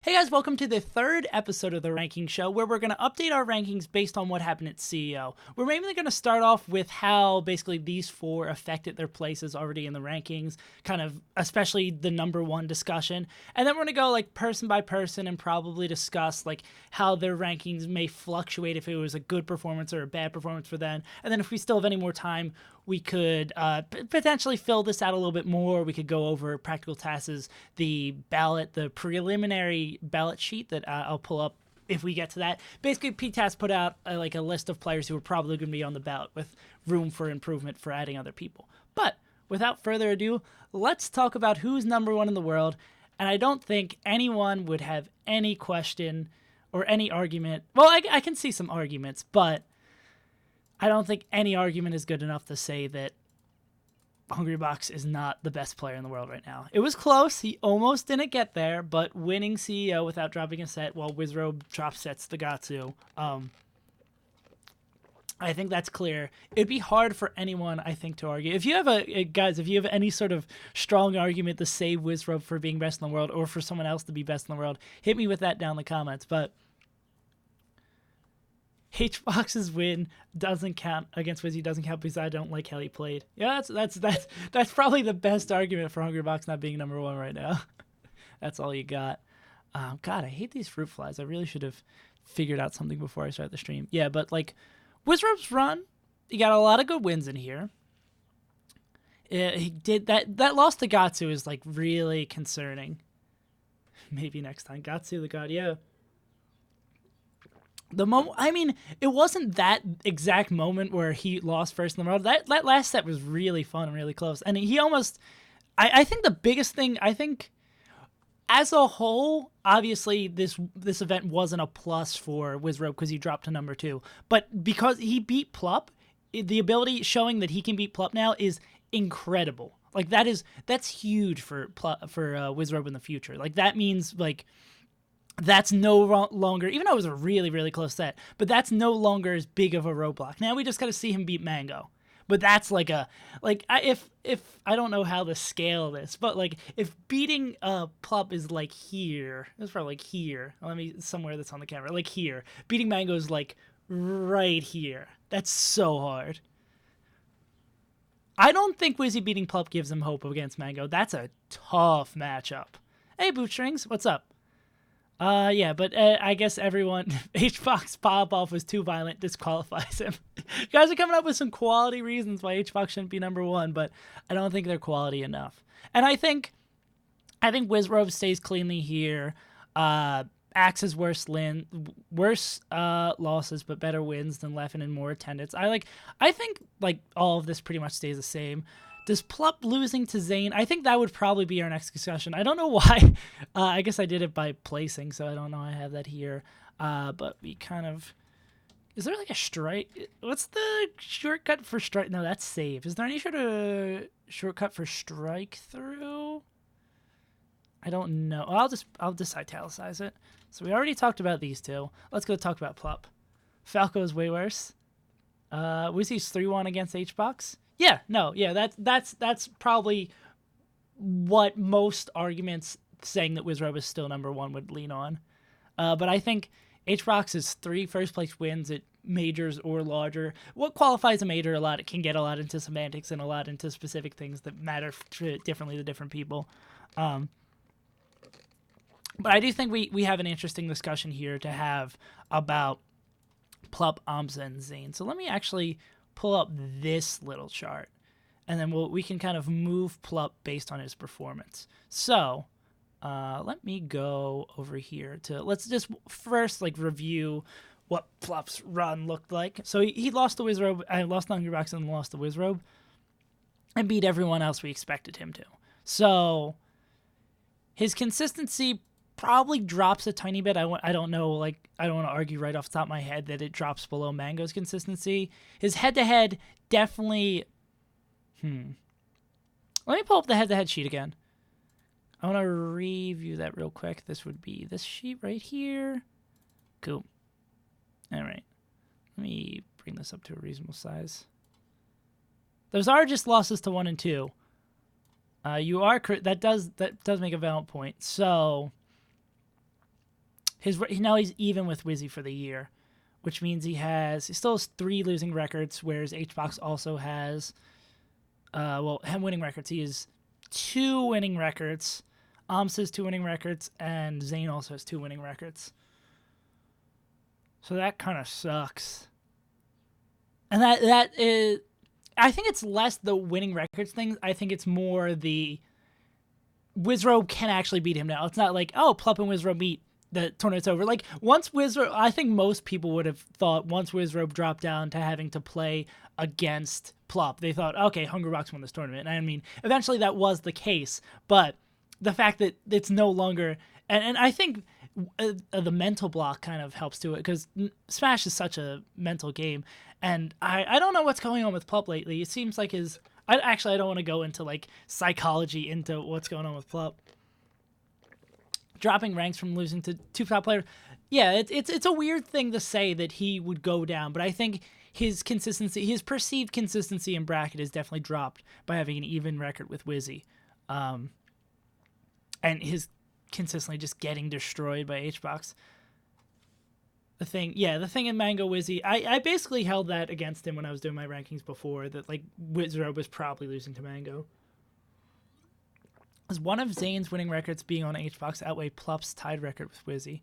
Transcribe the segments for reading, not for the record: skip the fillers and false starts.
Hey guys, welcome to the third episode of the Ranking Show, where we're going to update our rankings based on what happened at CEO. We're mainly going to start off with how basically these four affected their places already in the rankings, kind of especially the number one discussion. And then we're going to go like person by person and probably discuss like how their rankings may fluctuate if it was a good performance or a bad performance for them. And then if we still have any more time, we could potentially fill this out a little bit more. We could go over practical tasks, the preliminary ballot sheet that I'll pull up if we get to that. Basically, PTAS put out like a list of players who are probably going to be on the ballot with room for improvement for adding other people. But without further ado, let's talk about who's number one in the world. And I don't think anyone would have any question or any argument. Well, I can see some arguments, but I don't think any argument is good enough to say that Hungrybox is not the best player in the world right now. It was close. He almost didn't get there, but winning CEO without dropping a set while Wizrobe drop sets the Gotsu, I think that's clear. It'd be hard for anyone, I think, to argue. If you have if you have any sort of strong argument to save Wizrobe for being best in the world or for someone else to be best in the world, hit me with that down in the comments. But Hbox's win doesn't count against Wizzy, doesn't count because I don't like how he played. Yeah, that's probably the best argument for Hungrybox not being number one right now. That's all you got. God, I hate these fruit flies. I really should have figured out something before I start the stream. Yeah, but like Wizrobe's run, he got a lot of good wins in here. He did that loss to Gotsu is like really concerning. Maybe next time. Gotsu the god, yeah. It wasn't that exact moment where he lost first in the world. That last set was really fun and really close. And he almost, I think the biggest thing, as a whole, obviously this event wasn't a plus for Wizrobe because he dropped to number 2. But because he beat Plup, the ability showing that he can beat Plup now is incredible. Like that's huge for Wizrobe in the future. Like that means like, that's no longer, even though it was a really, really close set, but that's no longer as big of a roadblock. Now we just got to see him beat Mango. But that's like if I don't know how to scale this, but like if beating Plup is like here, it's probably like here. Let me, somewhere that's on the camera, like here. Beating Mango is like right here. That's so hard. I don't think Wizzy beating Plup gives him hope against Mango. That's a tough matchup. Hey, Bootstrings, what's up? Yeah, but I guess everyone, Hbox pop-off was too violent, disqualifies him. You guys are coming up with some quality reasons why Hbox shouldn't be number one, but I don't think they're quality enough. And I think Wizrobe stays cleanly here. Axe's worse losses, but better wins than Leffen and more attendance. I think like all of this pretty much stays the same. Does Plup losing to Zane? I think that would probably be our next discussion. I don't know why. I guess I did it by placing, so I don't know I have that here. But we kind of... Is there like a strike? What's the shortcut for strike? No, that's save. Is there any sort of shortcut for strike through? I don't know. I'll just italicize it. So we already talked about these two. Let's go talk about Plup. Falco is way worse. Wizzy's 3-1 against Hbox. Yeah, no, yeah, that's probably what most arguments saying that Wizrobe is still number one would lean on. But I think Hbox's 3 first-place wins at majors or larger. What qualifies a major a lot? It can get a lot into semantics and a lot into specific things that matter differently to different people. But I do think we have an interesting discussion here to have about Plup, Amza, and Zane. So let me actually pull up this little chart, and then we can kind of move Plup based on his performance. So let me go over here to, let's just first like review what Plup's run looked like. So he lost to Wizrobe, lost to Hungrybox and lost to Wizrobe, and beat everyone else we expected him to. So his consistency probably drops a tiny bit. I don't know, like, I don't want to argue right off the top of my head that it drops below Mango's consistency. His head-to-head definitely... Let me pull up the head-to-head sheet again. I want to review that real quick. This would be this sheet right here. Cool. All right. Let me bring this up to a reasonable size. Those are just losses to 1 and 2. You are that does make a valid point. So Now he's even with Wizzy for the year, which means he still has 3 losing records, whereas HBox also has him winning records. He has 2 winning records. Ams has 2 winning records, and Zane also has 2 winning records. So that kind of sucks. And that is, I think it's less the winning records thing. I think it's more the Wizrobe can actually beat him now. It's not like, oh, Plup and Wizrobe meet, the tournament's over. Like, once Wizrobe, I think most people would have thought once Wizrobe dropped down to having to play against Plup, they thought, okay, Hungrybox won this tournament. And I mean, eventually that was the case, but the fact that it's no longer, and I think the mental block kind of helps to it, because Smash is such a mental game, and I don't know what's going on with Plup lately. It seems like I don't want to go into like psychology into what's going on with Plup. Dropping ranks from losing to 2 top players. Yeah, it's a weird thing to say that he would go down, but I think his perceived consistency in bracket is definitely dropped by having an even record with Wizzy. And his consistently just getting destroyed by HBox. The thing in Mango Wizzy, I basically held that against him when I was doing my rankings before, that like Wizard was probably losing to Mango. Is one of Zane's winning records being on HBox outweigh Plup's tied record with Wizzy?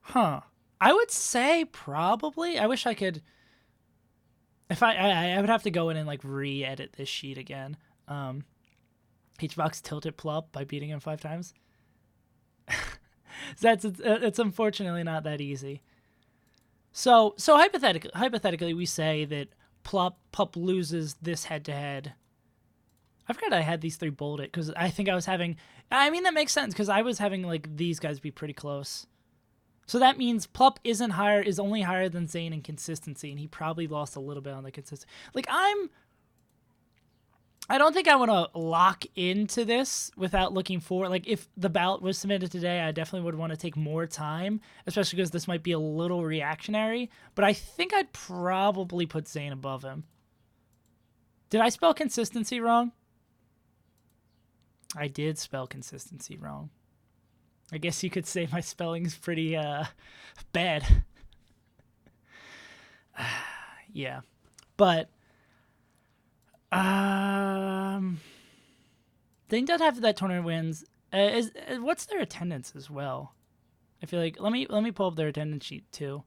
Huh. I would say probably. I wish I could. If I would have to go in and like re-edit this sheet again. HBox tilted Plup by beating him 5 times. It's unfortunately not that easy. So hypothetically, we say that Plup loses this head-to-head. I forgot I had these 3 bolded because I think I was having. I mean, that makes sense because I was having like these guys be pretty close. So that means Plup is only higher than Zane in consistency, and he probably lost a little bit on the consistency. Like I don't think I want to lock into this without looking forward. Like, if the ballot was submitted today, I definitely would want to take more time, especially because this might be a little reactionary. But I think I'd probably put Zane above him. Did I spell consistency wrong? I did spell consistency wrong. I guess you could say my spelling's pretty bad. Yeah. But they don't have that tournament wins. What's their attendance as well? I feel like let me pull up their attendance sheet too.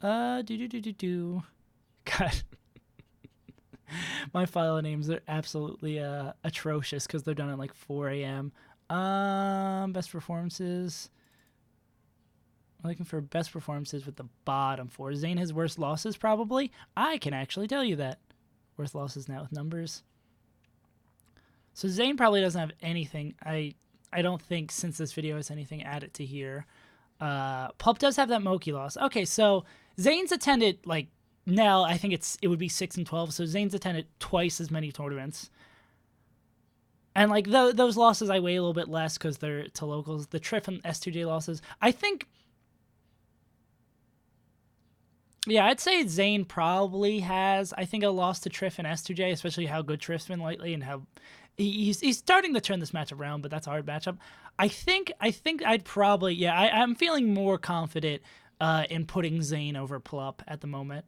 God. My file names are absolutely atrocious because they're done at like 4 a.m. Best performances. I'm looking for best performances with the bottom 4. Zane has worst losses probably. I can actually tell you that. Worst losses now with numbers. So Zane probably doesn't have anything. I don't think since this video has anything added to here. Pup does have that Moki loss. Okay, so Zane's attended like now I think it would be 6 and 12. So Zane's attended twice as many tournaments. And like those losses I weigh a little bit less because they're to locals. The Trif and S2J losses, I think. Yeah, I'd say Zane probably has, I think, a loss to Trif and S2J, especially how good Trif's been lately and how he's starting to turn this match around, but that's a hard matchup. I think I'd probably, I'm feeling more confident in putting Zane over Plup at the moment.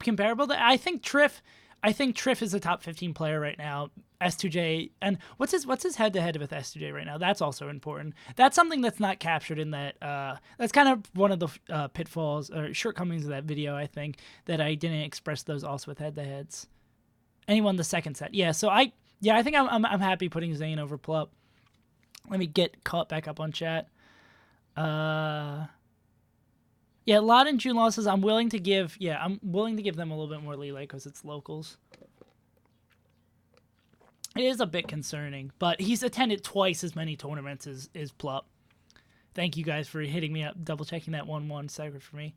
Comparable to, I think Trif is a top 15 player right now. S2J, and what's his head-to-head with S2J right now? That's also important. That's something that's not captured in that. That's kind of one of the pitfalls or shortcomings of that video, I think, that I didn't express those also with head-to-heads. And he won the second set. Yeah, so I think I'm happy putting Zane over Plup. Let me get caught back up on chat. Yeah, Lot and June losses. I'm willing to give them a little bit more leeway because it's locals. It is a bit concerning, but he's attended twice as many tournaments as Plup. Thank you guys for hitting me up, double checking that 1-1 second for me.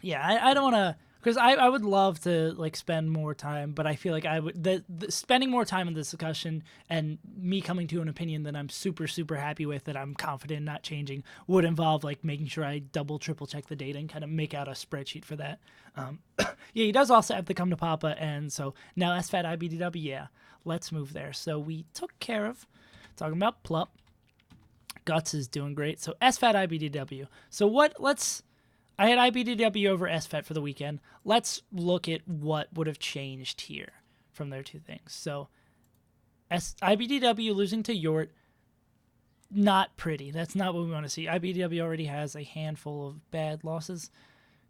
Yeah, I don't want to. Because I would love to like spend more time, but I feel like I would the spending more time in this discussion and me coming to an opinion that I'm super happy with, that I'm confident in not changing, would involve like making sure I double triple check the data and kind of make out a spreadsheet for that. Yeah, he does also have to come to Papa, and so now SFAT IBDW. Yeah, let's move there. So we took care of talking about Plup. Guts is doing great. So SFAT IBDW. So I had IBDW over SFAT for the weekend. Let's look at what would have changed here from their two things. So IBDW losing to Yort, not pretty. That's not what we want to see. IBDW already has a handful of bad losses.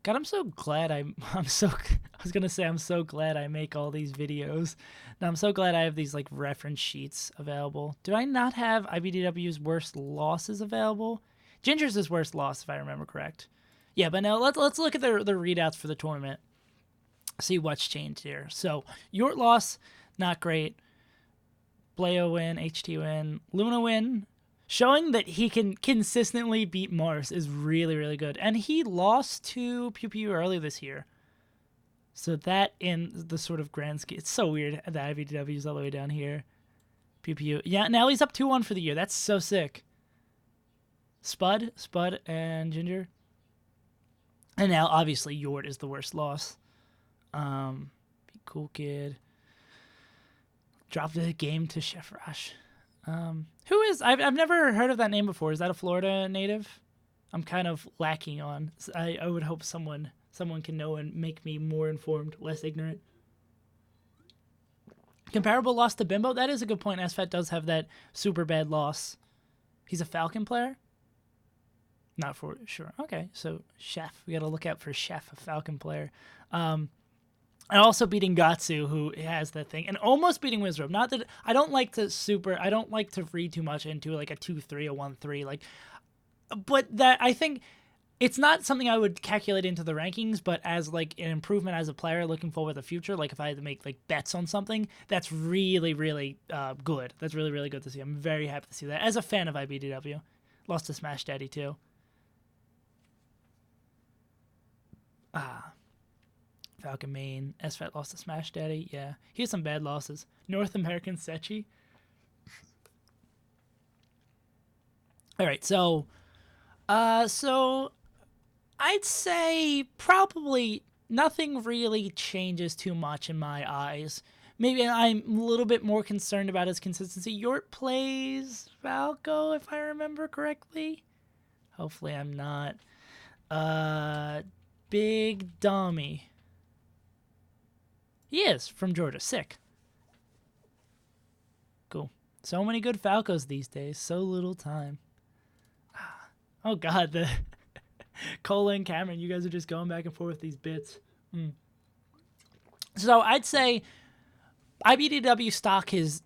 God, I'm so glad I was going to say I'm so glad I make all these videos. Now I'm so glad I have these like reference sheets available. Do I not have IBDW's worst losses available? Ginger's his worst loss, if I remember correct. Yeah, but now let's look at the readouts for the tournament. See what's changed here. So Yort loss, not great. Bleo win, HT win, Luna win. Showing that he can consistently beat Mars is really good. And he lost to Pew Pew early this year. So that in the sort of grand scheme, it's so weird that IBDW is all the way down here. Pew Pew. Yeah, now he's up 2-1 for the year. That's so sick. Spud and Ginger. And now, obviously, Yort is the worst loss. Be cool kid. Dropped the game to Chef Rosh. Who is... I've never heard of that name before. Is that a Florida native? I'm kind of lacking on. I would hope someone can know and make me more informed, less ignorant. Comparable loss to Bimbo? That is a good point. SFAT does have that super bad loss. He's a Falcon player? Not for sure. Okay, so Chef. We got to look out for Chef, a Falcon player. And also beating Gotsu, who has that thing, and almost beating Wizrobe. Not that I don't like to read too much into like a 2-3, a 1-3, like. But that I think it's not something I would calculate into the rankings, but as like an improvement as a player looking forward to the future, like if I had to make like bets on something, that's really good. That's really good to see. I'm very happy to see that as a fan of IBDW. Lost to Smash Daddy too. Falcon Main. SFAT lost to Smash Daddy. Yeah. He has some bad losses. North American Sechi. Alright, so I'd say probably nothing really changes too much in my eyes. Maybe I'm a little bit more concerned about his consistency. Yort plays Falco, if I remember correctly. Hopefully I'm not. Big Dummy. He is from Georgia. Sick. Cool. So many good Falcos these days. So little time. Oh, God. The Cola and Cameron, you guys are just going back and forth with these bits. So I'd say IBDW stock is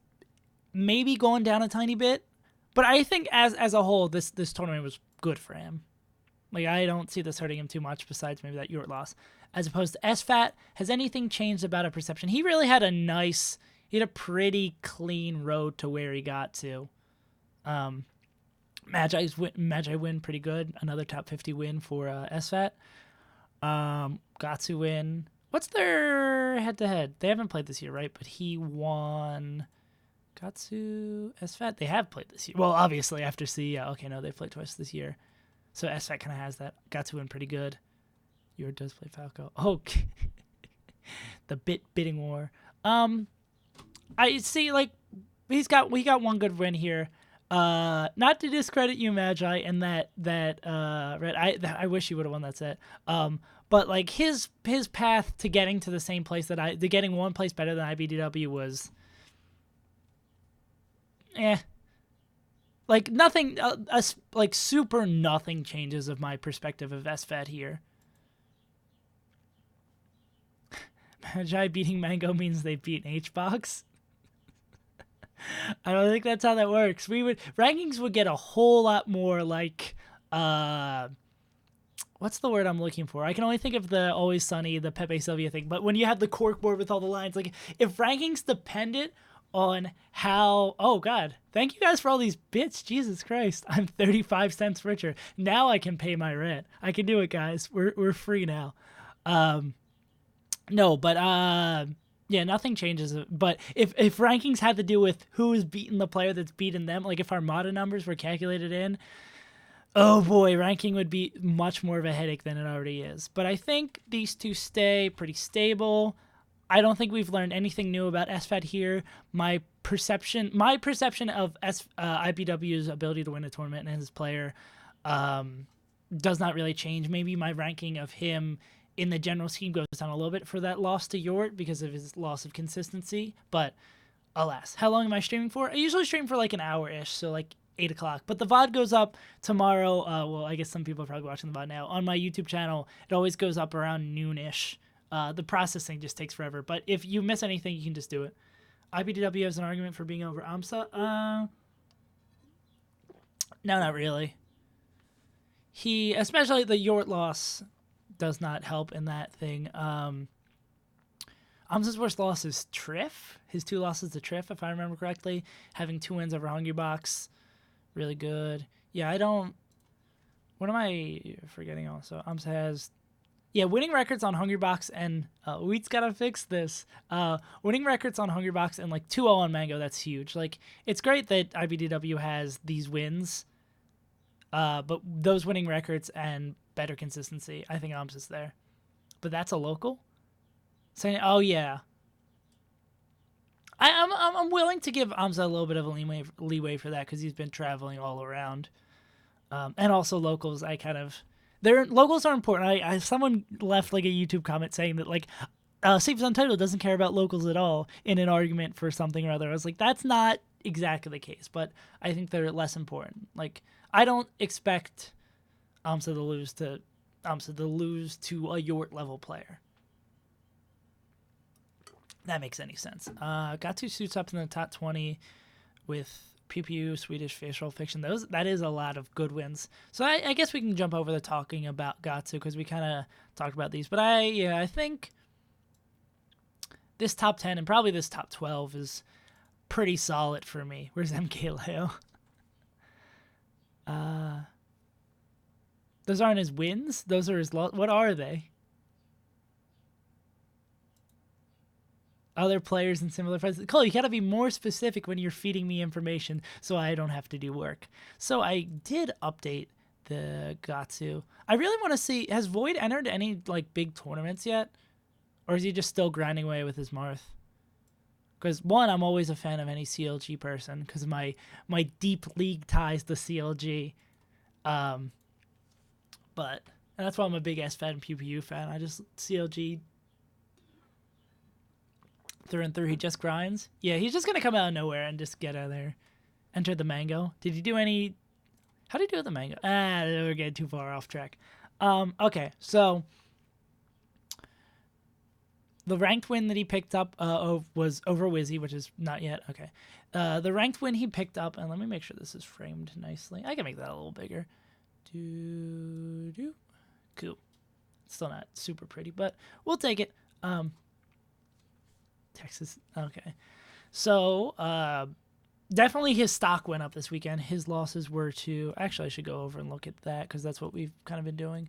maybe going down a tiny bit. But I think as a whole, this tournament was good for him. Like, I don't see this hurting him too much besides maybe that Yort loss. As opposed to SFAT, has anything changed about a perception? He really had a pretty clean road to where he got to. Magi win pretty good. Another top 50 win for SFAT. Gotsu win. What's their head-to-head? They haven't played this year, right? But he won... Gotsu, SFAT? They have played this year. Well, obviously, after CEO. Okay, no, they've played twice this year. So SFAT kind of has that. Gotsu win pretty good. Yort does play Falco. Oh, the bidding war. I see, like, we got one good win here. Not to discredit you, Magi, and that Red. I wish you would have won that set. But like his path to getting to the same place to getting one place better than IBDW was, like nothing, like super nothing changes of my perspective of SFAT here. Magi beating Mango means they beat HBox. I don't think that's how that works. Rankings would get a whole lot more like, what's the word I'm looking for? I can only think of the Always Sunny, the Pepe Sylvia thing. But when you have the corkboard with all the lines, like if rankings depended on how, oh God, thank you guys for all these bits. Jesus Christ, I'm 35 cents richer. Now I can pay my rent. I can do it, guys. We're free now. No, but yeah, nothing changes. But if rankings had to do with who is beating the player that's beaten them, like if Armada numbers were calculated in, oh boy, ranking would be much more of a headache than it already is. But I think these two stay pretty stable. I don't think we've learned anything new about SFAT here. My perception of IPW's ability to win a tournament and his player does not really change. Maybe my ranking of him in the general scheme goes down a little bit for that loss to Yort because of his loss of consistency. But alas, how long am I streaming for? I usually stream for like an hour-ish, so like 8 o'clock. But the VOD goes up tomorrow. Well, I guess some people are probably watching the VOD now. On my YouTube channel, it always goes up around noon-ish. The processing just takes forever. But if you miss anything, you can just do it. IPW has an argument for being over AMSA. No, not really. He, especially the Yort loss, does not help in that thing. AMSA's worst loss is Trif. His 2 losses to Trif, if I remember correctly. Having 2 wins over Hungrybox. Really good. Yeah, I don't... What am I forgetting also? AMSA has... Yeah, winning records on Hungrybox and... Wheat's gotta fix this. Winning records on Hungrybox and like 2-0 on Mango, that's huge. Like, it's great that IBDW has these wins. But those winning records and better consistency, I think AMSA's there. But that's a local? Saying, oh yeah. I'm willing to give AMSA a little bit of a leeway for that because he's been traveling all around. And also locals, locals are important. Someone left like a YouTube comment saying that like SaveAsUntitled doesn't care about locals at all in an argument for something or other. I was like, that's not exactly the case, but I think they're less important. Like, I don't expect AMSA to lose to a Yort level player. That makes any sense. Gotsu suits up in the top 20 with PPU, Swedish facial fiction. That is a lot of good wins. So I guess we can jump over to talking about Gotsu because we kind of talked about these. But I think this top 10 and probably this top 12 is pretty solid for me. Where's MK Leo? Those aren't his wins. Those are his what are they? Other players in similar fights. Cole, you gotta be more specific when you're feeding me information so I don't have to do work. So I did update the Gotsu. I really want to see, has Void entered any like big tournaments yet? Or is he just still grinding away with his Marth? Because one, I'm always a fan of any CLG person because my deep league ties to CLG. And that's why I'm a big SFAT and PPU fan. I just CLG through and through. He just grinds. Yeah, he's just gonna come out of nowhere and just get out of there. Enter the Mango. Did he do any? How did he do with the Mango? We're getting too far off track. Okay, so the ranked win that he picked up was over Wizzy, which is not yet. Okay. The ranked win he picked up, and let me make sure this is framed nicely. I can make that a little bigger. Cool. Still not super pretty, but we'll take it. Texas. Okay. So, definitely his stock went up this weekend. His losses were to... Actually, I should go over and look at that because that's what we've kind of been doing.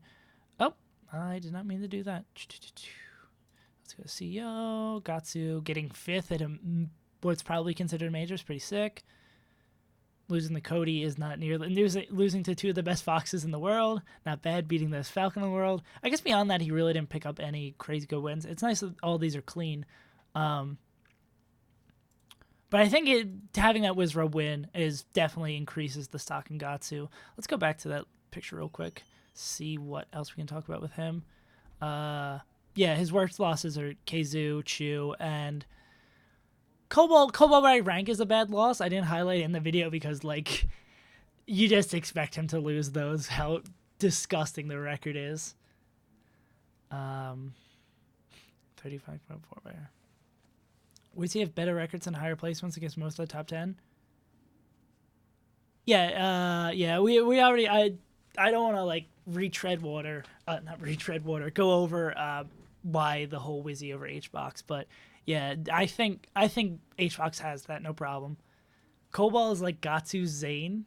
Oh, I did not mean to do that. Let's go CEO. Gotsu getting 5th at what's probably considered a major is pretty sick. Losing to Cody is not nearly... Losing to 2 of the best Foxes in the world. Not bad. Beating the best Falcon in the world. I guess beyond that, he really didn't pick up any crazy good wins. It's nice that all these are clean. But I think having that Wizra win definitely increases the stock in Gotsu. Let's go back to that picture real quick. See what else we can talk about with him. Yeah, his worst losses are Keizu, Chu, and Cobalt by rank is a bad loss. I didn't highlight it in the video because, like, you just expect him to lose those. How disgusting the record is. 35.4 by her. Would he have better records and higher placements against most of the top 10? Yeah, we already... I don't want to, like, go over why the whole Wizzy over HBox, but yeah, I think HBox has that, no problem. Cobalt is like Gotsu's Zane.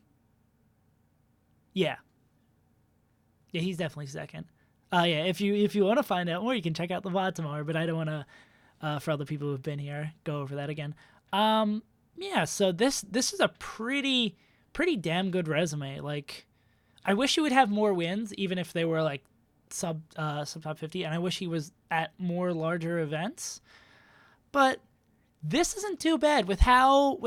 Yeah, he's definitely second. Yeah, if you want to find out more, you can check out the VOD tomorrow. But I don't want to, for all the people who've been here, go over that again. Yeah. So this is a pretty damn good resume. Like, I wish he would have more wins, even if they were like sub top 50, and I wish he was at more larger events. But this isn't too bad with how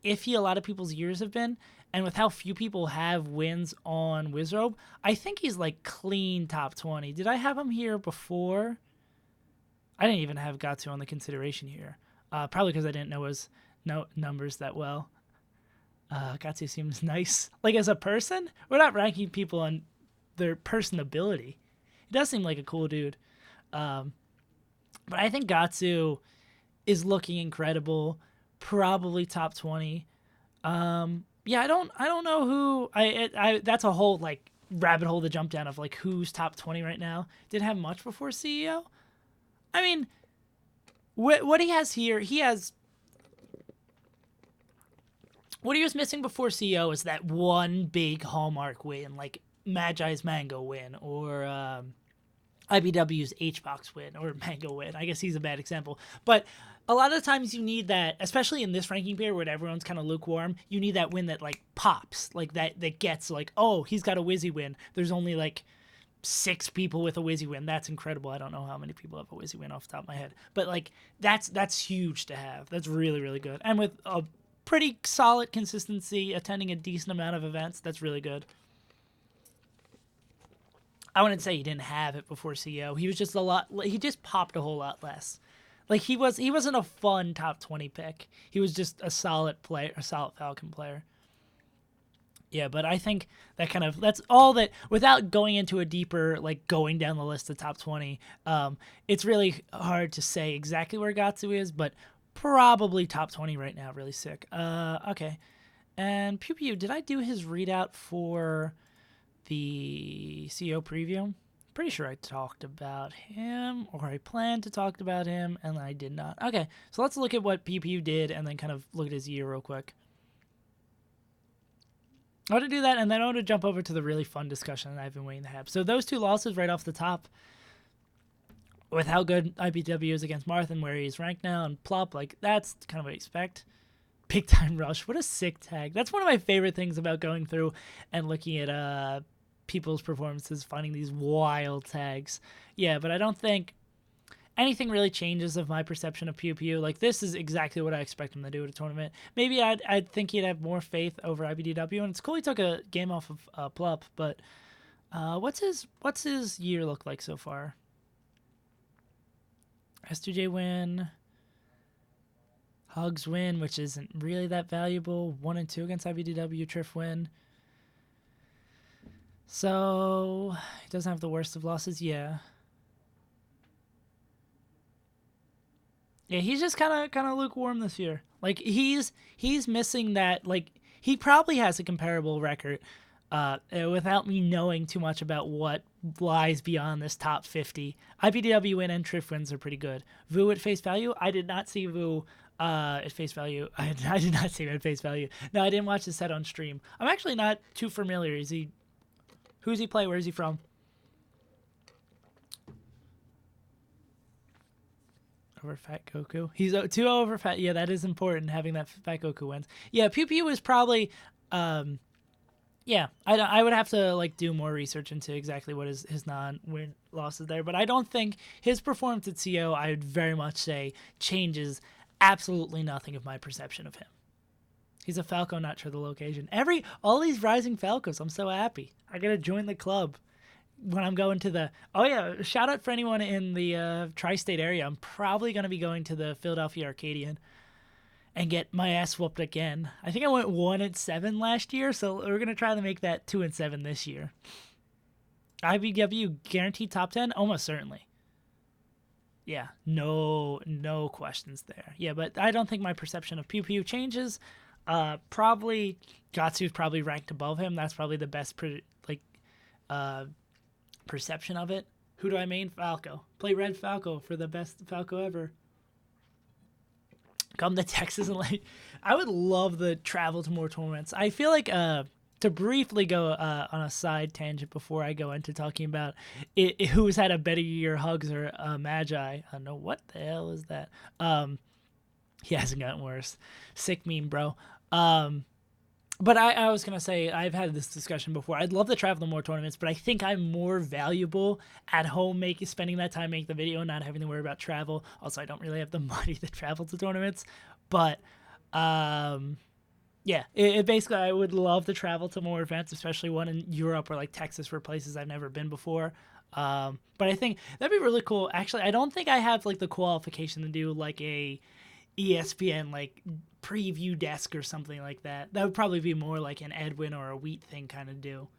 iffy a lot of people's years have been, and with how few people have wins on Wizrobe. I think he's like clean top 20. Did I have him here before? I didn't even have Gotsu on the consideration here. Probably because I didn't know his numbers that well. Gotsu seems nice. Like, as a person, we're not ranking people on their personability. He does seem like a cool dude. But I think Gotsu is looking incredible. Probably top 20. Yeah, I don't know who I that's a whole like rabbit hole to jump down of like who's top 20 right now. Didn't have much before CEO. I mean, what he has here, he has what he was missing before CEO is that one big hallmark win, like Magi's Mango win, or IBW's H-Box win, or Mango win. I guess he's a bad example. But a lot of the times you need that, especially in this ranking period where everyone's kind of lukewarm, you need that win that, like, pops. Like, that gets, like, oh, he's got a Wizzy win. There's only, like, 6 people with a Wizzy win. That's incredible. I don't know how many people have a Wizzy win off the top of my head. But, like, that's huge to have. That's really, really good. And with a pretty solid consistency, attending a decent amount of events, that's really good. I wouldn't say he didn't have it before CEO. He was just he just popped a whole lot less. Like, he wasn't a fun top 20 pick. He was just a solid player, a solid Falcon player. Yeah, but I think that's all that, without going into a deeper, like, going down the list of top 20, it's really hard to say exactly where Gotsu is, but probably top 20 right now. Really sick. Okay. And Pew Pew, did I do his readout for the CEO preview? Pretty sure I talked about him, or I planned to talk about him, and I did not. Okay, so let's look at what Pew Pew did, and then kind of look at his year real quick. I want to do that, and then I want to jump over to the really fun discussion that I've been waiting to have. So those 2 losses right off the top, with how good IBW is against Marth and where he's ranked now, and Plop, like, that's kind of what I expect. Big Time Rush, what a sick tag. That's one of my favorite things about going through and looking at people's performances, finding these wild tags. Yeah, but I don't think anything really changes of my perception of Pew Pew. Like, this is exactly what I expect him to do at a tournament. Maybe I'd think he'd have more faith over IBDW, and it's cool he took a game off of Plup, but what's his year look like so far? S2J win, Hugs win, which isn't really that valuable, 1 and 2 against IBDW, Trif win. So he doesn't have the worst of losses, yeah. Yeah, he's just kind of lukewarm this year. Like, he's missing that. Like, he probably has a comparable record, without me knowing too much about what lies beyond this top 50. IBDW win and Trif wins are pretty good. Vu at face value, I did not see Vu at face value. I did not see him at face value. No, I didn't watch the set on stream. I'm actually not too familiar. Who's he play? Where is he from? Over Fat Goku. He's 2 over Fat. Yeah, that is important, having that Fat Goku wins. Yeah, Pew Pew was probably... yeah, I would have to, like, do more research into exactly what his non-win losses there. But I don't think his performance at CO, I would very much say, changes absolutely nothing of my perception of him. He's a Falco, not sure the location. All these rising Falcos, I'm so happy. I gotta join the club when I'm going to the... Oh, yeah, shout out for anyone in the tri-state area. I'm probably going to be going to the Philadelphia Arcadian and get my ass whooped again. I think I went 1-7 last year, so we're going to try to make that 2-7 this year. IBW guaranteed top 10? Almost certainly. Yeah, no questions there. Yeah, but I don't think my perception of Pew Pew changes. Probably Gotsu's probably ranked above him. That's probably the best perception of it. Who do I main? Falco. Play Red Falco for the best Falco ever. Come to Texas and I would love the travel to more tournaments. I feel like to briefly go on a side tangent before I go into talking about who's had a better year, Hugs or Magi. I know what the hell is that. He hasn't gotten worse. Sick meme, bro. But I was going to say, I've had this discussion before. I'd love to travel to more tournaments, but I think I'm more valuable at home spending that time making the video, not having to worry about travel. Also, I don't really have the money to travel to tournaments. But, yeah, it basically, I would love to travel to more events, especially one in Europe or like Texas, where places I've never been before. But I think that'd be really cool. Actually, I don't think I have like the qualification to do like a ESPN like preview desk or something like that. That would probably be more like an Edwin or a Wheat thing kind of do.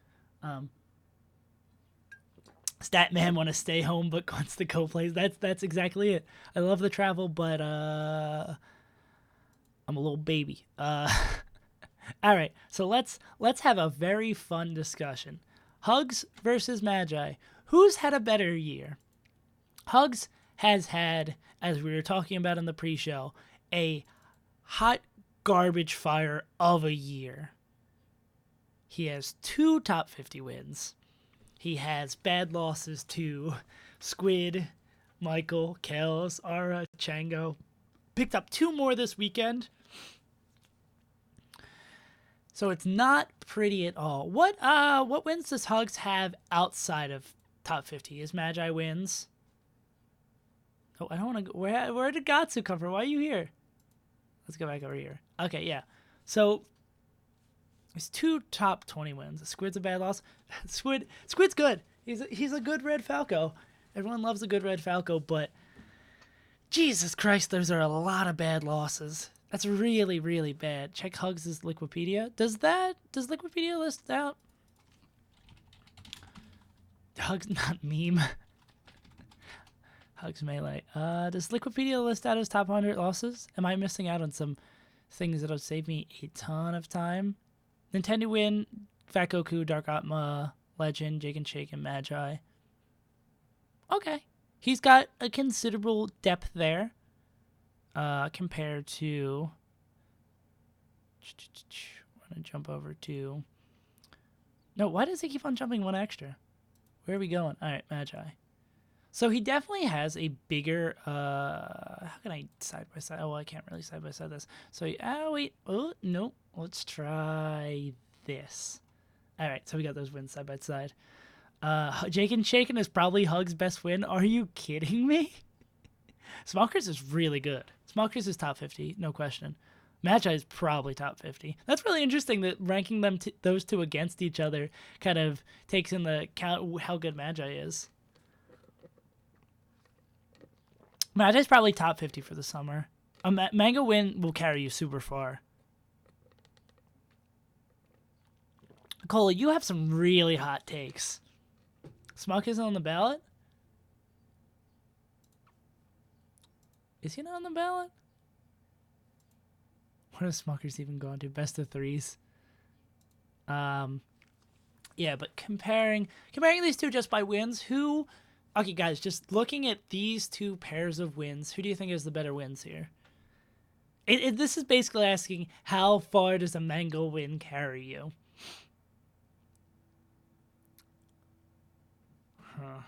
Statman want to stay home but wants to go play. That's exactly it. I love the travel, but I'm a little baby. All right, so let's have a very fun discussion. Hugs versus Magi. Who's had a better year? Hugs has had, as we were talking about in the pre-show, a hot garbage fire of a year. He has 2 top 50 wins. He has bad losses to Squid, Michael, Kels, Ara, Chango. Picked up 2 more this weekend. So it's not pretty at all. What wins does Hugs have outside of top 50? Is Magi wins? Oh, I don't want to go. Where did Gotsu come from? Why are you here? Let's go back over here. Okay, yeah. So there's 2 top 20 wins. Squid's a bad loss. Squid's good. He's a good Red Falco. Everyone loves a good Red Falco, but Jesus Christ, those are a lot of bad losses. That's really, really bad. Check Hugs' Liquipedia. Does Liquipedia list out? Hugs, not meme. Hugs Melee. Does Liquipedia list out his top 100 losses? Am I missing out on some things that'll save me a ton of time? Nintendo win, Fat Goku, Dark Atma, Legend, Jake and Shake, and Magi. Okay. He's got a considerable depth there. Compared to... I'm going to jump over to... No, why does he keep on jumping 1 extra? Where are we going? All right, Magi. So he definitely has a bigger... how can I side by side? Oh, I can't really side by side this. So, wait. Oh, no. Let's try this. All right, so we got those wins side by side. Jake and Shaken is probably Hug's best win. Are you kidding me? Smokies is really good. Smokies is top 50, no question. Magi is probably top 50. That's really interesting that ranking them those 2 against each other kind of takes into account how good Magi is. Magi's probably top 50 for the summer. A Mango win will carry you super far. Cola, you have some really hot takes. Smokies on the ballot? Is he not on the ballot? What is Smokies even going to? Best of 3s. Yeah, but comparing these 2 just by wins, who... Okay, guys, just looking at these 2 pairs of wins, who do you think is the better wins here? This is basically asking, how far does a Mango win carry you? Huh.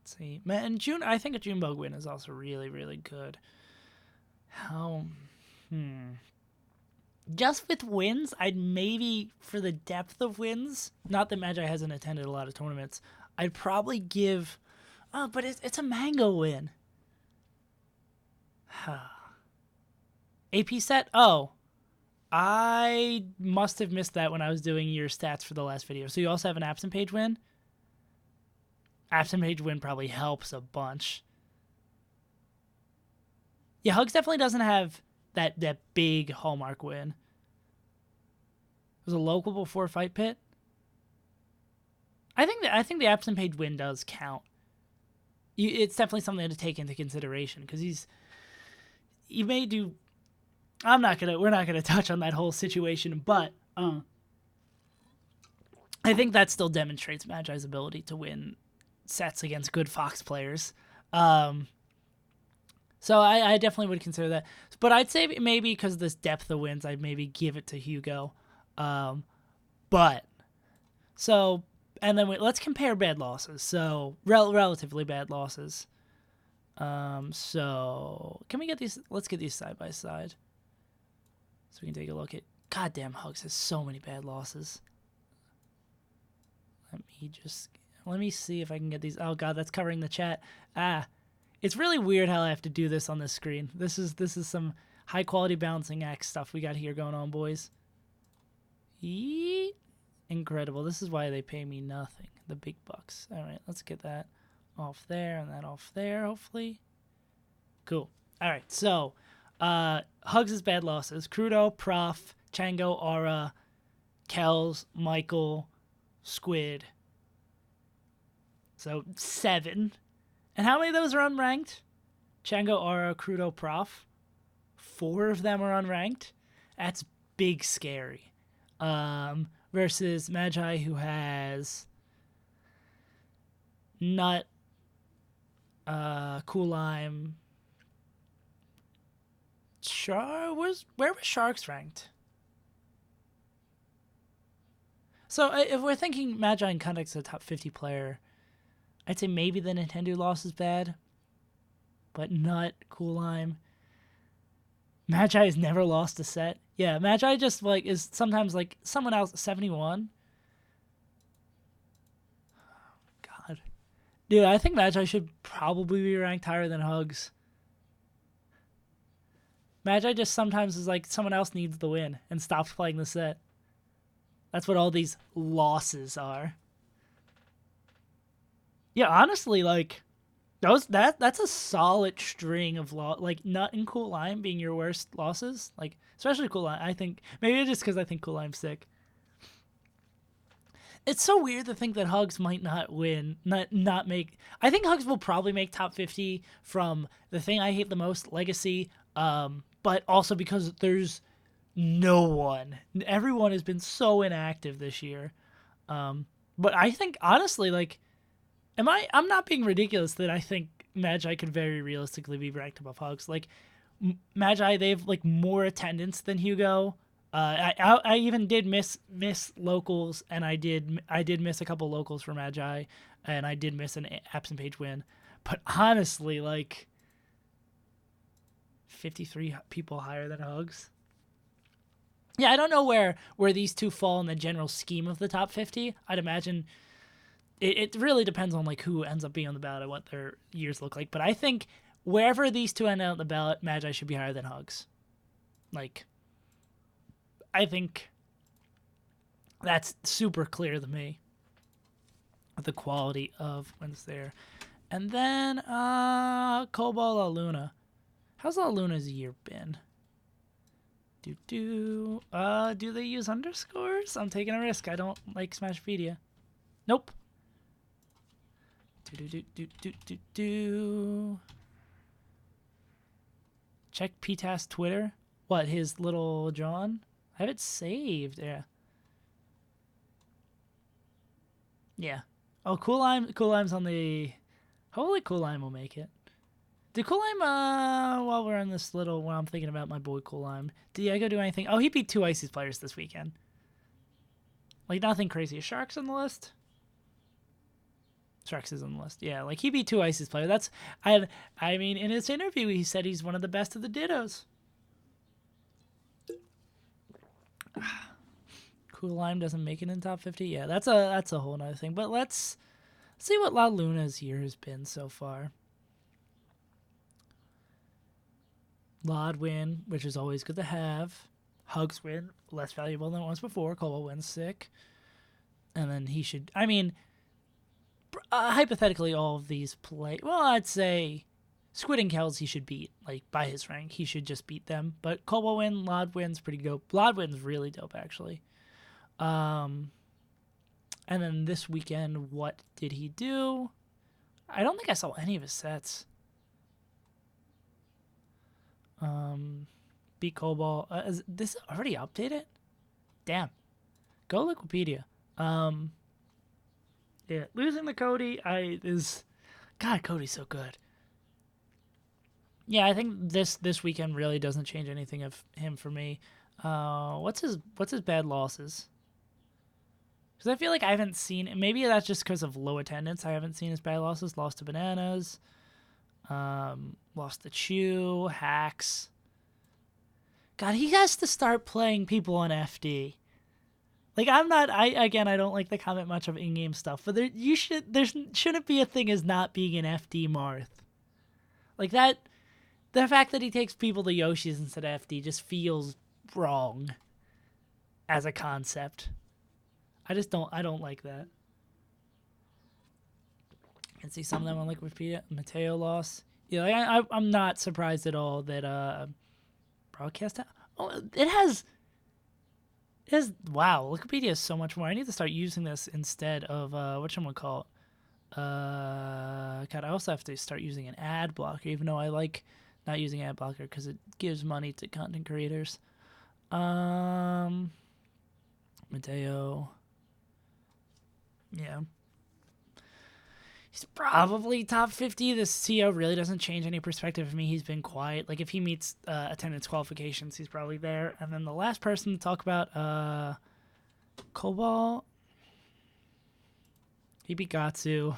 Let's see. And I think a Junebug win is also really, really good. Just with wins, I'd maybe, for the depth of wins, not that Magi hasn't attended a lot of tournaments, I'd probably give... Oh, but it's a Mango win. AP set? Oh. I must have missed that when I was doing your stats for the last video. So you also have an absent page win? Absent page win probably helps a bunch. Yeah, Hugs definitely doesn't have that big Hallmark win. Was a local before Fight Pit? I think the absent page win does count. It's definitely something to take into consideration because you may do. We're not gonna touch on that whole situation, but I think that still demonstrates Magi's ability to win sets against good Fox players. So I definitely would consider that. But I'd say maybe because of this depth of wins, I'd maybe give it to Hugo. But so, and then let's compare bad losses. So relatively bad losses. So can we get these? Let's get these side by side, so we can take a look at. Goddamn, Hugs has so many bad losses. Let me see if I can get these. Oh god, that's covering the chat. It's really weird how I have to do this on this screen. This is some high quality balancing act stuff we got here going on, boys. Yeet. Incredible. This is why they pay me nothing. The big bucks. All right, let's get that off there and that off there, hopefully. Cool. All right, so Hugs' bad losses. Crudo, Prof, Chango, Aura, Kells, Michael, Squid. So 7. And how many of those are unranked? Chango, Aura, Crudo, Prof. 4 of them are unranked. That's big scary. Versus Magi, who has Nut, Cool Lime. Where was Sharks ranked? So if we're thinking Magi in context of a top 50 player, I'd say maybe the Nintendo loss is bad. But Nut, Cool Lime. Magi has never lost a set. Yeah, Magi just like is sometimes like someone else 71. God. Dude, I think Magi should probably be ranked higher than Hugs. Magi just sometimes is like someone else needs the win and stops playing the set. That's what all these losses are. Yeah, honestly, like that's a solid string of like Nut and Cool Lime being your worst losses. Like especially Cool Lime. I think maybe just because I think Cool Lime's sick. It's so weird to think that Hugs might not win, not make. I think Hugs will probably make top 50 from the thing I hate the most, Legacy. But also because there's no one. Everyone has been so inactive this year. But I think honestly, like, I'm not being ridiculous that I think Magi could very realistically be ranked above Hugs. Like, Magi, they have like more attendance than Hugo. I even did miss locals, and I did miss a couple locals for Magi, and I did miss an absent page win. But honestly, like 53 people higher than Hugs. Yeah, I don't know where these two fall in the general scheme of the top 50. I'd imagine it really depends on like who ends up being on the ballot and what their years look like. But I think wherever these two end out on the ballot, Magi should be higher than Hugs. Like, I think that's super clear to me. The quality of wins there. And then Cobalt La Luna. How's La Luna's year been? Do they use underscores? I'm taking a risk. I don't like Smashpedia. Nope. Check PTAS Twitter. What, his little John? I have it saved. Yeah. Oh, Cool Lime's on the. Hopefully Cool Lime will make it. Did Cool Lime, while we're on this little, while I'm thinking about my boy Cool Lime, did Diego do anything? Oh, he beat 2 Ices players this weekend. Like, nothing crazy. Is Sharks on the list? Sharks is on the list. Yeah, like, he beat 2 Ices players. That's, I mean, in his interview, he said he's one of the best of the Dittos. Cool Lime doesn't make it in top 50? Yeah, that's a whole nother thing. But let's see what La Luna's year has been so far. Lod win, which is always good to have. Hugs win, less valuable than it was before. Cobalt wins, sick. And then he should, I mean, hypothetically, all of these play. Well, I'd say Squid and Kells he should beat, like, by his rank. He should just beat them. But Cobalt win, Lod win's pretty dope. Lod win's really dope, actually. And then this weekend, what did he do? I don't think I saw any of his sets. Beat Cobalt. Is this already updated? Damn. Go Wikipedia. Yeah, losing to Cody God, Cody's so good. Yeah, I think this weekend really doesn't change anything of him for me. What's his bad losses? Because I feel like I haven't seen, maybe that's just because of low attendance. I haven't seen his bad losses. Lost to Bananas, lost to Chew, Hacks. God, he has to start playing people on FD. Like, I don't like the comment much of in-game stuff, but there shouldn't be a thing as not being an FD Marth. Like that, the fact that he takes people to Yoshi's instead of FD just feels wrong as a concept. I don't like that. I can see some of them on like Wikipedia. Mateo lost. Yeah, like I'm not surprised at all that broadcast. Oh, it has. Wow, Wikipedia is so much more. I need to start using this instead of whatchamacallit. God, I also have to start using an ad blocker, even though I like not using ad blocker because it gives money to content creators. Mateo. Yeah. He's probably top 50. This CEO really doesn't change any perspective of me. He's been quiet. Like, if he meets attendance qualifications, he's probably there. And then the last person to talk about, Cobalt. He beat Gotsu.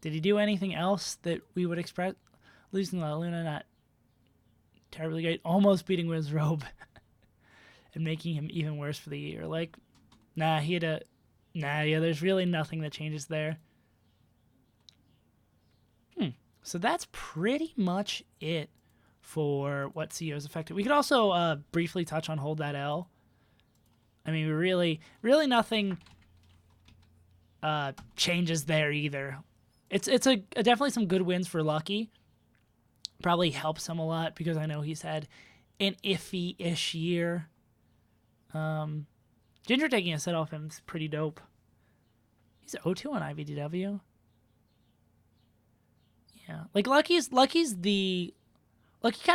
Did he do anything else that we would expect? Losing La Luna, not terribly great. Almost beating Wizrobe and making him even worse for the year. Like, yeah, there's really nothing that changes there. So that's pretty much it for what CEO's affected. We could also briefly touch on Hold That L. I mean, really nothing changes there either. It's definitely some good wins for Lucky. Probably helps him a lot because I know he's had an iffy-ish year. Ginger taking a set off him is pretty dope. He's 0-2 on IBDW. Yeah, like Lucky kind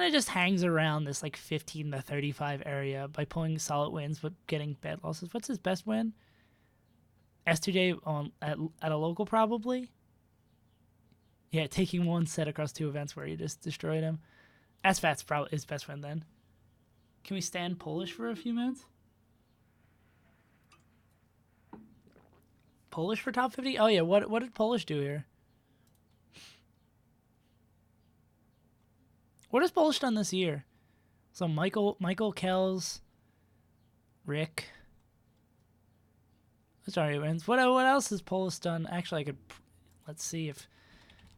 of just hangs around this like 15 to 35 area by pulling solid wins but getting bad losses. What's his best win? S2J at a local probably. Yeah, taking one set across 2 events where you just destroyed him. SFAT's probably his best win then. Can we stand Polish for a few minutes? Polish for top 50? Oh yeah, what did Polish do here? What has Polish done this year? So Michael Kells, Rick. Sorry, wins. What else has Polish done? Actually, let's see if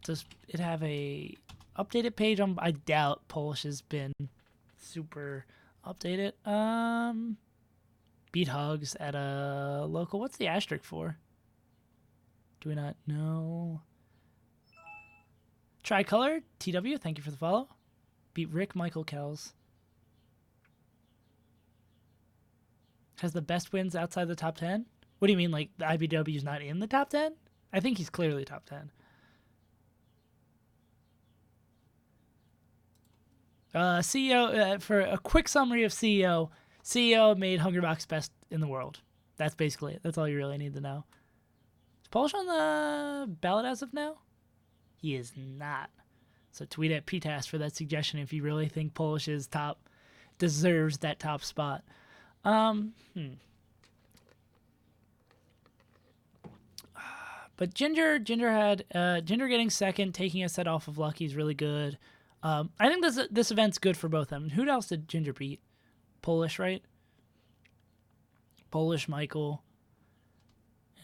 does it have a updated page on. I doubt Polish has been super updated. Beat Hugs at a local. What's the asterisk for? Do we not know? Tricolor TW. Thank you for the follow. Beat Rick Michael Kells. Has the best wins outside the top 10? What do you mean, like the IBW's not in the top 10? I think he's clearly top 10. CEO, for a quick summary of CEO made Hungrybox best in the world. That's basically it. That's all you really need to know. Is Polish on the ballot as of now? He is not. So tweet at PTAS for that suggestion if you really think Polish is top, deserves that top spot. But Ginger getting second, taking a set off of Lucky is really good. I think this event's good for both of them. Who else did Ginger beat? Polish, right? Polish, Michael.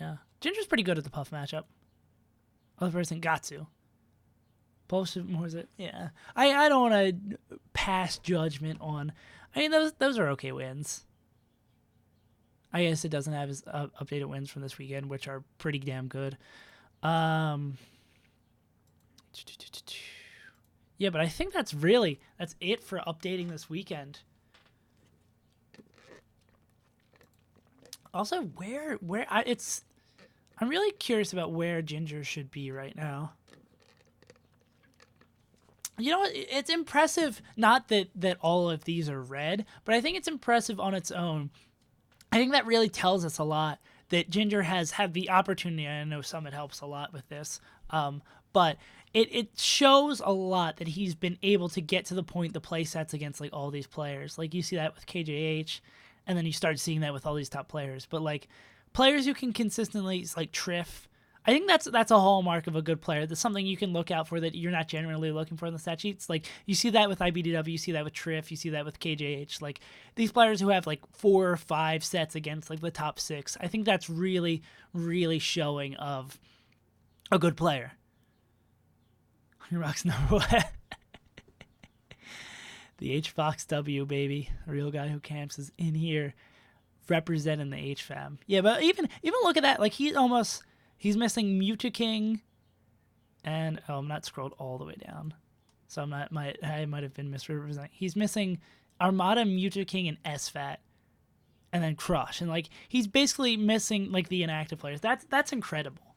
Yeah. Ginger's pretty good at the Puff matchup. Other person, Gotsu. Polish, more is it? Yeah. I don't want to pass judgment on. I mean, those are okay wins. I guess it doesn't have his updated wins from this weekend, which are pretty damn good. Yeah, but I think that's it for updating this weekend. Also, I'm really curious about where Ginger should be right now. You know what? It's impressive, not that all of these are red, but I think it's impressive on its own. I think that really tells us a lot that Ginger has had the opportunity. I know Summit helps a lot with this, but it shows a lot that he's been able to get to the point the play sets against like all these players. Like you see that with KJH, and then you start seeing that with all these top players. But like players who can consistently, like Trif. I think that's a hallmark of a good player. That's something you can look out for that you're not generally looking for in the stat sheets. Like, you see that with IBDW, you see that with Trif, you see that with KJH. Like, these players who have like 4 or 5 sets against like the top 6. I think that's really, really showing of a good player. Hungrybox number 1. The H-Fox W, baby. A real guy who camps is in here representing the H-Fam. Yeah, but even look at that. Like, he's missing Mutaking, and I'm not scrolled all the way down, so I might have been misrepresenting. He's missing Armada, Mutaking, and SFAT, and then Crush, and like he's basically missing like the inactive players. That's incredible.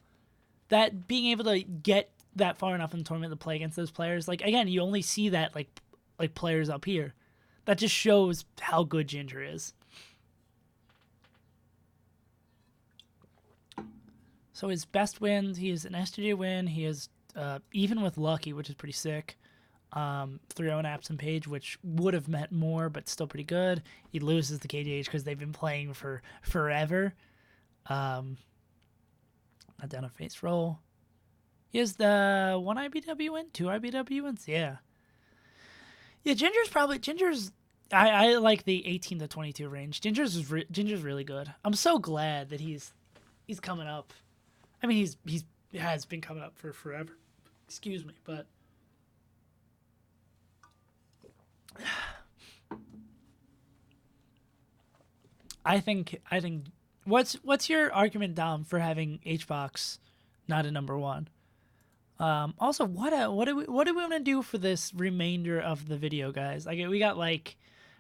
That being able to get that far enough in the tournament to play against those players, like again, you only see that like players up here. That just shows how good Ginger is. So his best wins, he has an STJ win. He is even with Lucky, which is pretty sick. 3-0 in Absent Page, which would have meant more, but still pretty good. He loses the KDH because they've been playing for forever. Not down a face roll. He has the 1 IBW win, 2 IBW wins. Yeah. Yeah, Ginger's. I like the 18 to 22 range. Ginger's really good. I'm so glad that he's coming up. I mean, he has been coming up for forever. Excuse me, but I think what's your argument, Dom, for having H-Box not a number 1? Also, what do we want to do for this remainder of the video, guys? Like, we got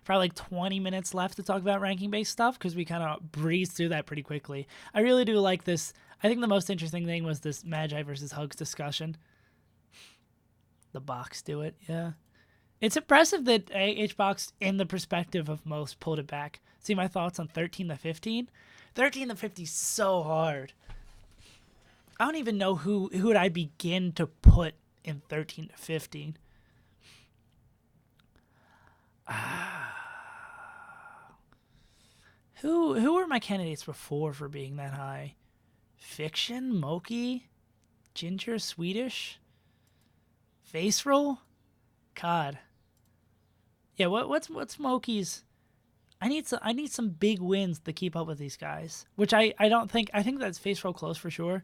probably 20 minutes left to talk about ranking based stuff because we kind of breezed through that pretty quickly. I really do like this. I think the most interesting thing was this Magi versus Hugs discussion. The box do it, yeah. It's impressive that H-Box, in the perspective of most, pulled it back. See my thoughts on 13 to 15? 13 to 50 is so hard. I don't even know who would I begin to put in 13 to 15. Who were my candidates before for being that high? Fiction, Moki, Ginger, Swedish, Face Roll, God. Yeah, what's Moki's? I need some big wins to keep up with these guys, which I don't think. I think that's Face Roll close for sure.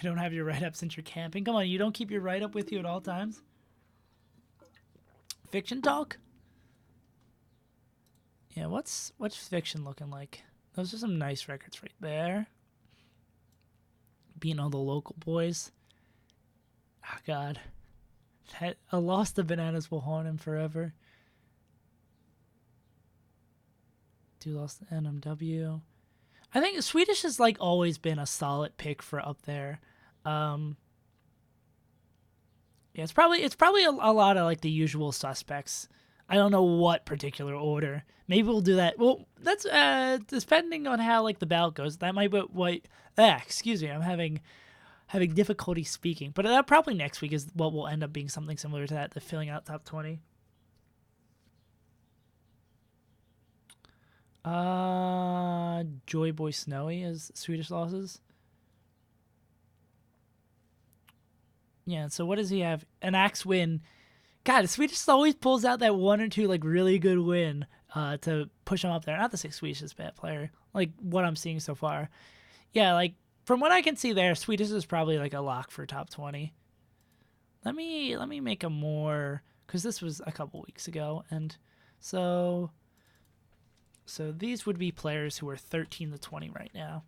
You don't have your write-up since you're camping. Come on, you don't keep your write-up with you at all times. Fiction talk? Yeah, what's Fiction looking like? Those are some nice records right there. Beating all the local boys. Oh, God. A loss to Bananas will haunt him forever. Dude lost to NMW. I think Swedish has always been a solid pick for up there. Yeah, it's probably a lot of the usual suspects. I don't know what particular order. Maybe we'll do that. Well, that's depending on how the ballot goes. That might be what. Excuse me, I'm having difficulty speaking. But that probably next week is what will end up being something similar to that, the filling out top 20. Joy Boy Snowy is Swedish losses. Yeah, so what does he have? An axe win. God, Swedish always pulls out that 1 or 2 really good win to push him up there. Not to say Swedish is a bad player, what I'm seeing so far. Yeah, from what I can see there, Swedish is probably a lock for top 20. Let me make a more, because this was a couple weeks ago, and so these would be players who are 13 to 20 right now,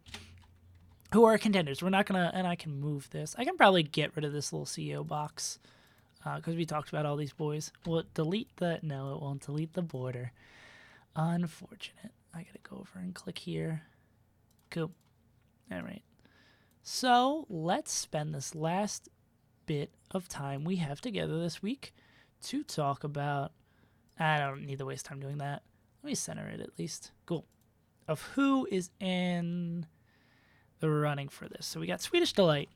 who are contenders. We're not gonna, and I can move this. I can probably get rid of this little CEO box because we talked about all these boys. Will it delete the? No, it won't delete the border. Unfortunate. I gotta go over and click here. Cool. All right. So let's spend this last bit of time we have together this week to talk about. I don't need to waste time doing that. Let me center it at least. Cool. Of who is in the running for this. So we got Swedish Delight.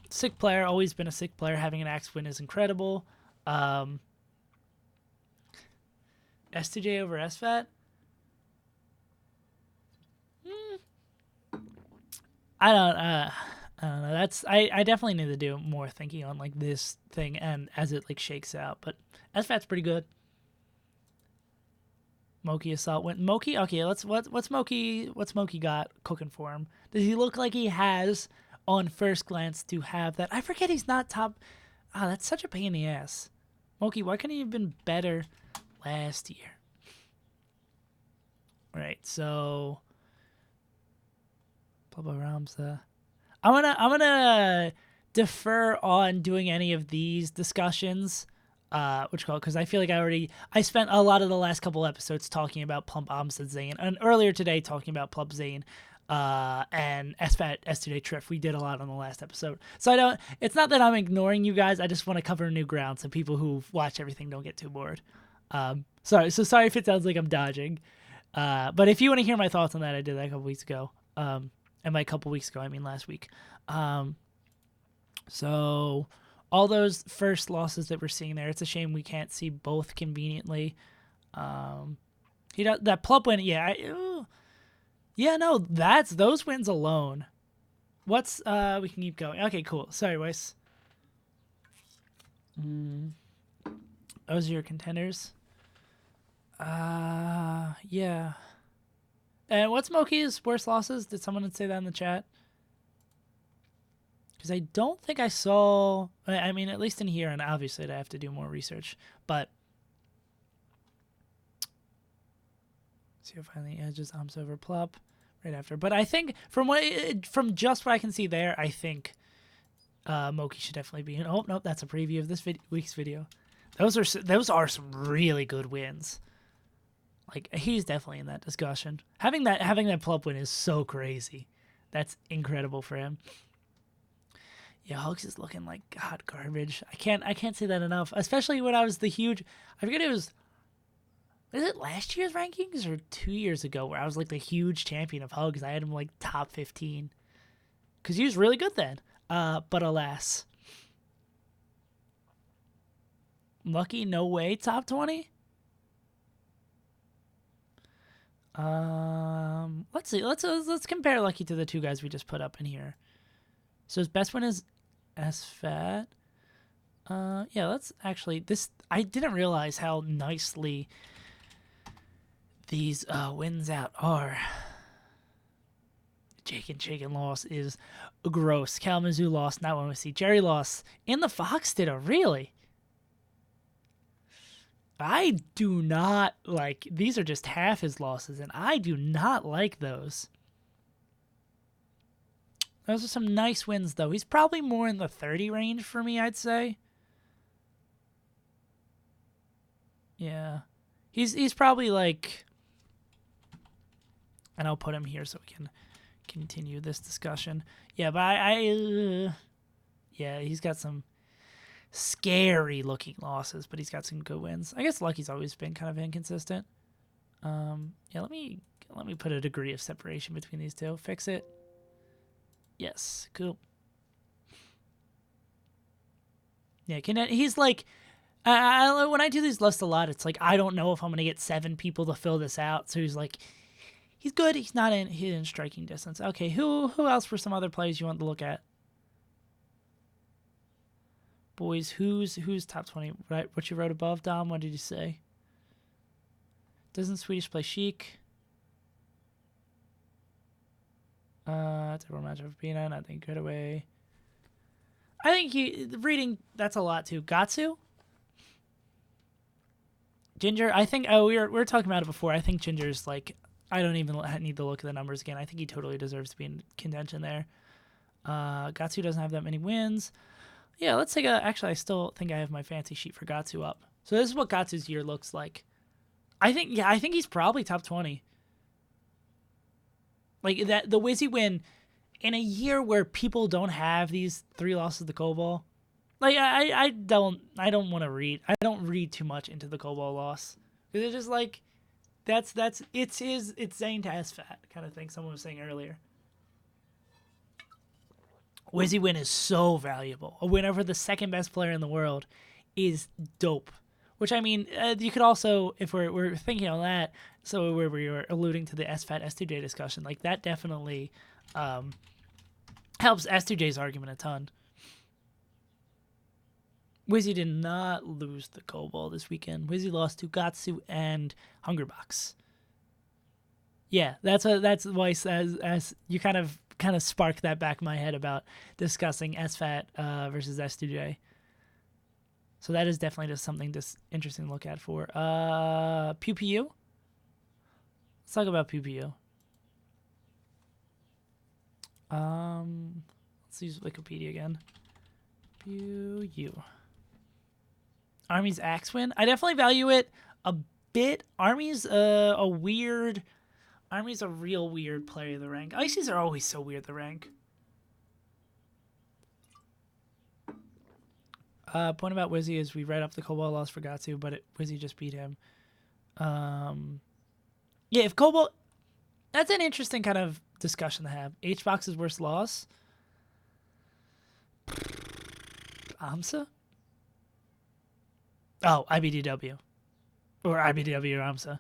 Sick player, always been a sick player. Having an axe win is incredible. STJ over SFAT. I don't know. I definitely need to do more thinking on like this thing and as it like shakes out. But SFAT's pretty good. Moki assault went Moki. Okay, what's Moki got cooking for him? Does he look like he has on first glance to have that? I forget he's not top. That's such a pain in the ass. Moki, why couldn't he have been better last year? All right, so Ramza. I'm gonna defer on doing any of these discussions. Because I feel like I spent a lot of the last couple episodes talking about Plump Amstead Zane, and earlier today talking about Plump Zane, and SFAT S2Day Trif. We did a lot on the last episode, so it's not that I'm ignoring you guys. I just want to cover new ground so people who watch everything don't get too bored. Sorry if it sounds like I'm dodging, but if you want to hear my thoughts on that, I did that a couple weeks ago. And by a couple weeks ago, I mean last week. So all those first losses that we're seeing there, it's a shame we can't see both conveniently. That Plump win, that's those wins alone. We can keep going. Okay, cool. Sorry, Weiss. Those are your contenders. Yeah. And what's Moki's worst losses? Did someone say that in the chat? Because I don't think I saw... I mean, at least in here, and obviously I have to do more research. But... see if finally edges Amps over Plop right after. But I think, from just what I can see there, I think Moki should definitely be in... Oh, no, that's a preview of this week's video. Those are some really good wins. Like, he's definitely in that discussion. Having that Plump win is so crazy. That's incredible for him. Yeah, Hugs is looking like god garbage. I can't say that enough. Especially when I was the huge... I forget was it last year's rankings or 2 years ago where I was like the huge champion of Hugs. I had him like top 15. Because he was really good then. But alas. Lucky, no way, top 20? Let's see. Let's compare Lucky to the two guys we just put up in here. So his best win is SFAT. Yeah, let's actually I didn't realize how nicely these wins out are. Jake and loss is gross. Kalamazoo lost, not one we see. Jerry lost. And the Fox did a really. I do not like, these are just half his losses, and I do not like those. Those are some nice wins, though. He's probably more in the 30 range for me, I'd say. Yeah. He's probably like, and I'll put him here so we can continue this discussion. Yeah, but yeah, he's got some scary looking losses, but he's got some good wins. I guess Lucky's always been kind of inconsistent. Yeah, let me put a degree of separation between these two. Fix it. Yes, cool. Yeah, he's like, when I do these lists a lot, it's like I don't know if I'm gonna get 7 people to fill this out. So he's like, he's good. He's in striking distance. Okay, who else for some other plays you want to look at? Boys, who's top 20? Right, what you wrote above, Dom? What did you say? Doesn't Swedish play Sheik? It's a match of Pina. I think good away. I think reading, that's a lot too. Gotsu? Ginger, I think, we were talking about it before. I think Ginger's like, I don't even need to look at the numbers again. I think he totally deserves to be in contention there. Gotsu doesn't have that many wins. Yeah, let's take actually, I still think I have my fancy sheet for Gotsu up. So this is what Gotsu's year looks like. I think he's probably top 20. Like, that the Wizzy win in a year where people don't have these 3 losses to Cobalt. Like, I don't want to read. I don't read too much into the Cobalt loss. Because it's just like, it's Zane to SFAT kind of thing someone was saying earlier. Wizzy win is so valuable. A win over the second best player in the world is dope. Which, I mean, you could also, if we're thinking on that, so where we were alluding to the SFAT S2J discussion, like that definitely Helps S2J's argument a ton. Wizzy did not lose the Cobalt this weekend. Wizzy lost to Gotsu and Hungrybox. Yeah, that's why as you kind of sparked that back in my head about discussing SFAT versus S2J. So that is definitely just something just interesting to look at for. Pew Pew. Let's talk about Pew Pew. Let's use Wikipedia again. Pew Pew. Army's axe win. I definitely value it a bit. Army's a real weird player of the rank. Ices are always so weird, the rank. Point about Wizzy is we write up the Cobalt loss for Gotsu, but Wizzy just beat him. Yeah, if Cobalt... That's an interesting kind of discussion to have. H-Box's worst loss? AMSA? Oh, IBDW. Or IBDW or AMSA.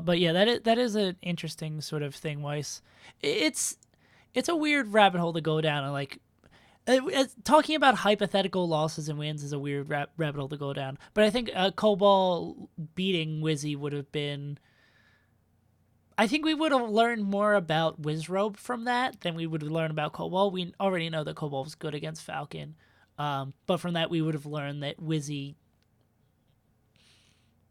But yeah, that is an interesting sort of thing, Weiss. It's a weird rabbit hole to go down, and like talking about hypothetical losses and wins is a weird rabbit hole to go down. But I think Cobalt beating Wizzy would have been. I think we would have learned more about Wizrobe from that than we would have learned about Cobalt. We already know that Cobalt was good against Falcon, but from that we would have learned that Wizzy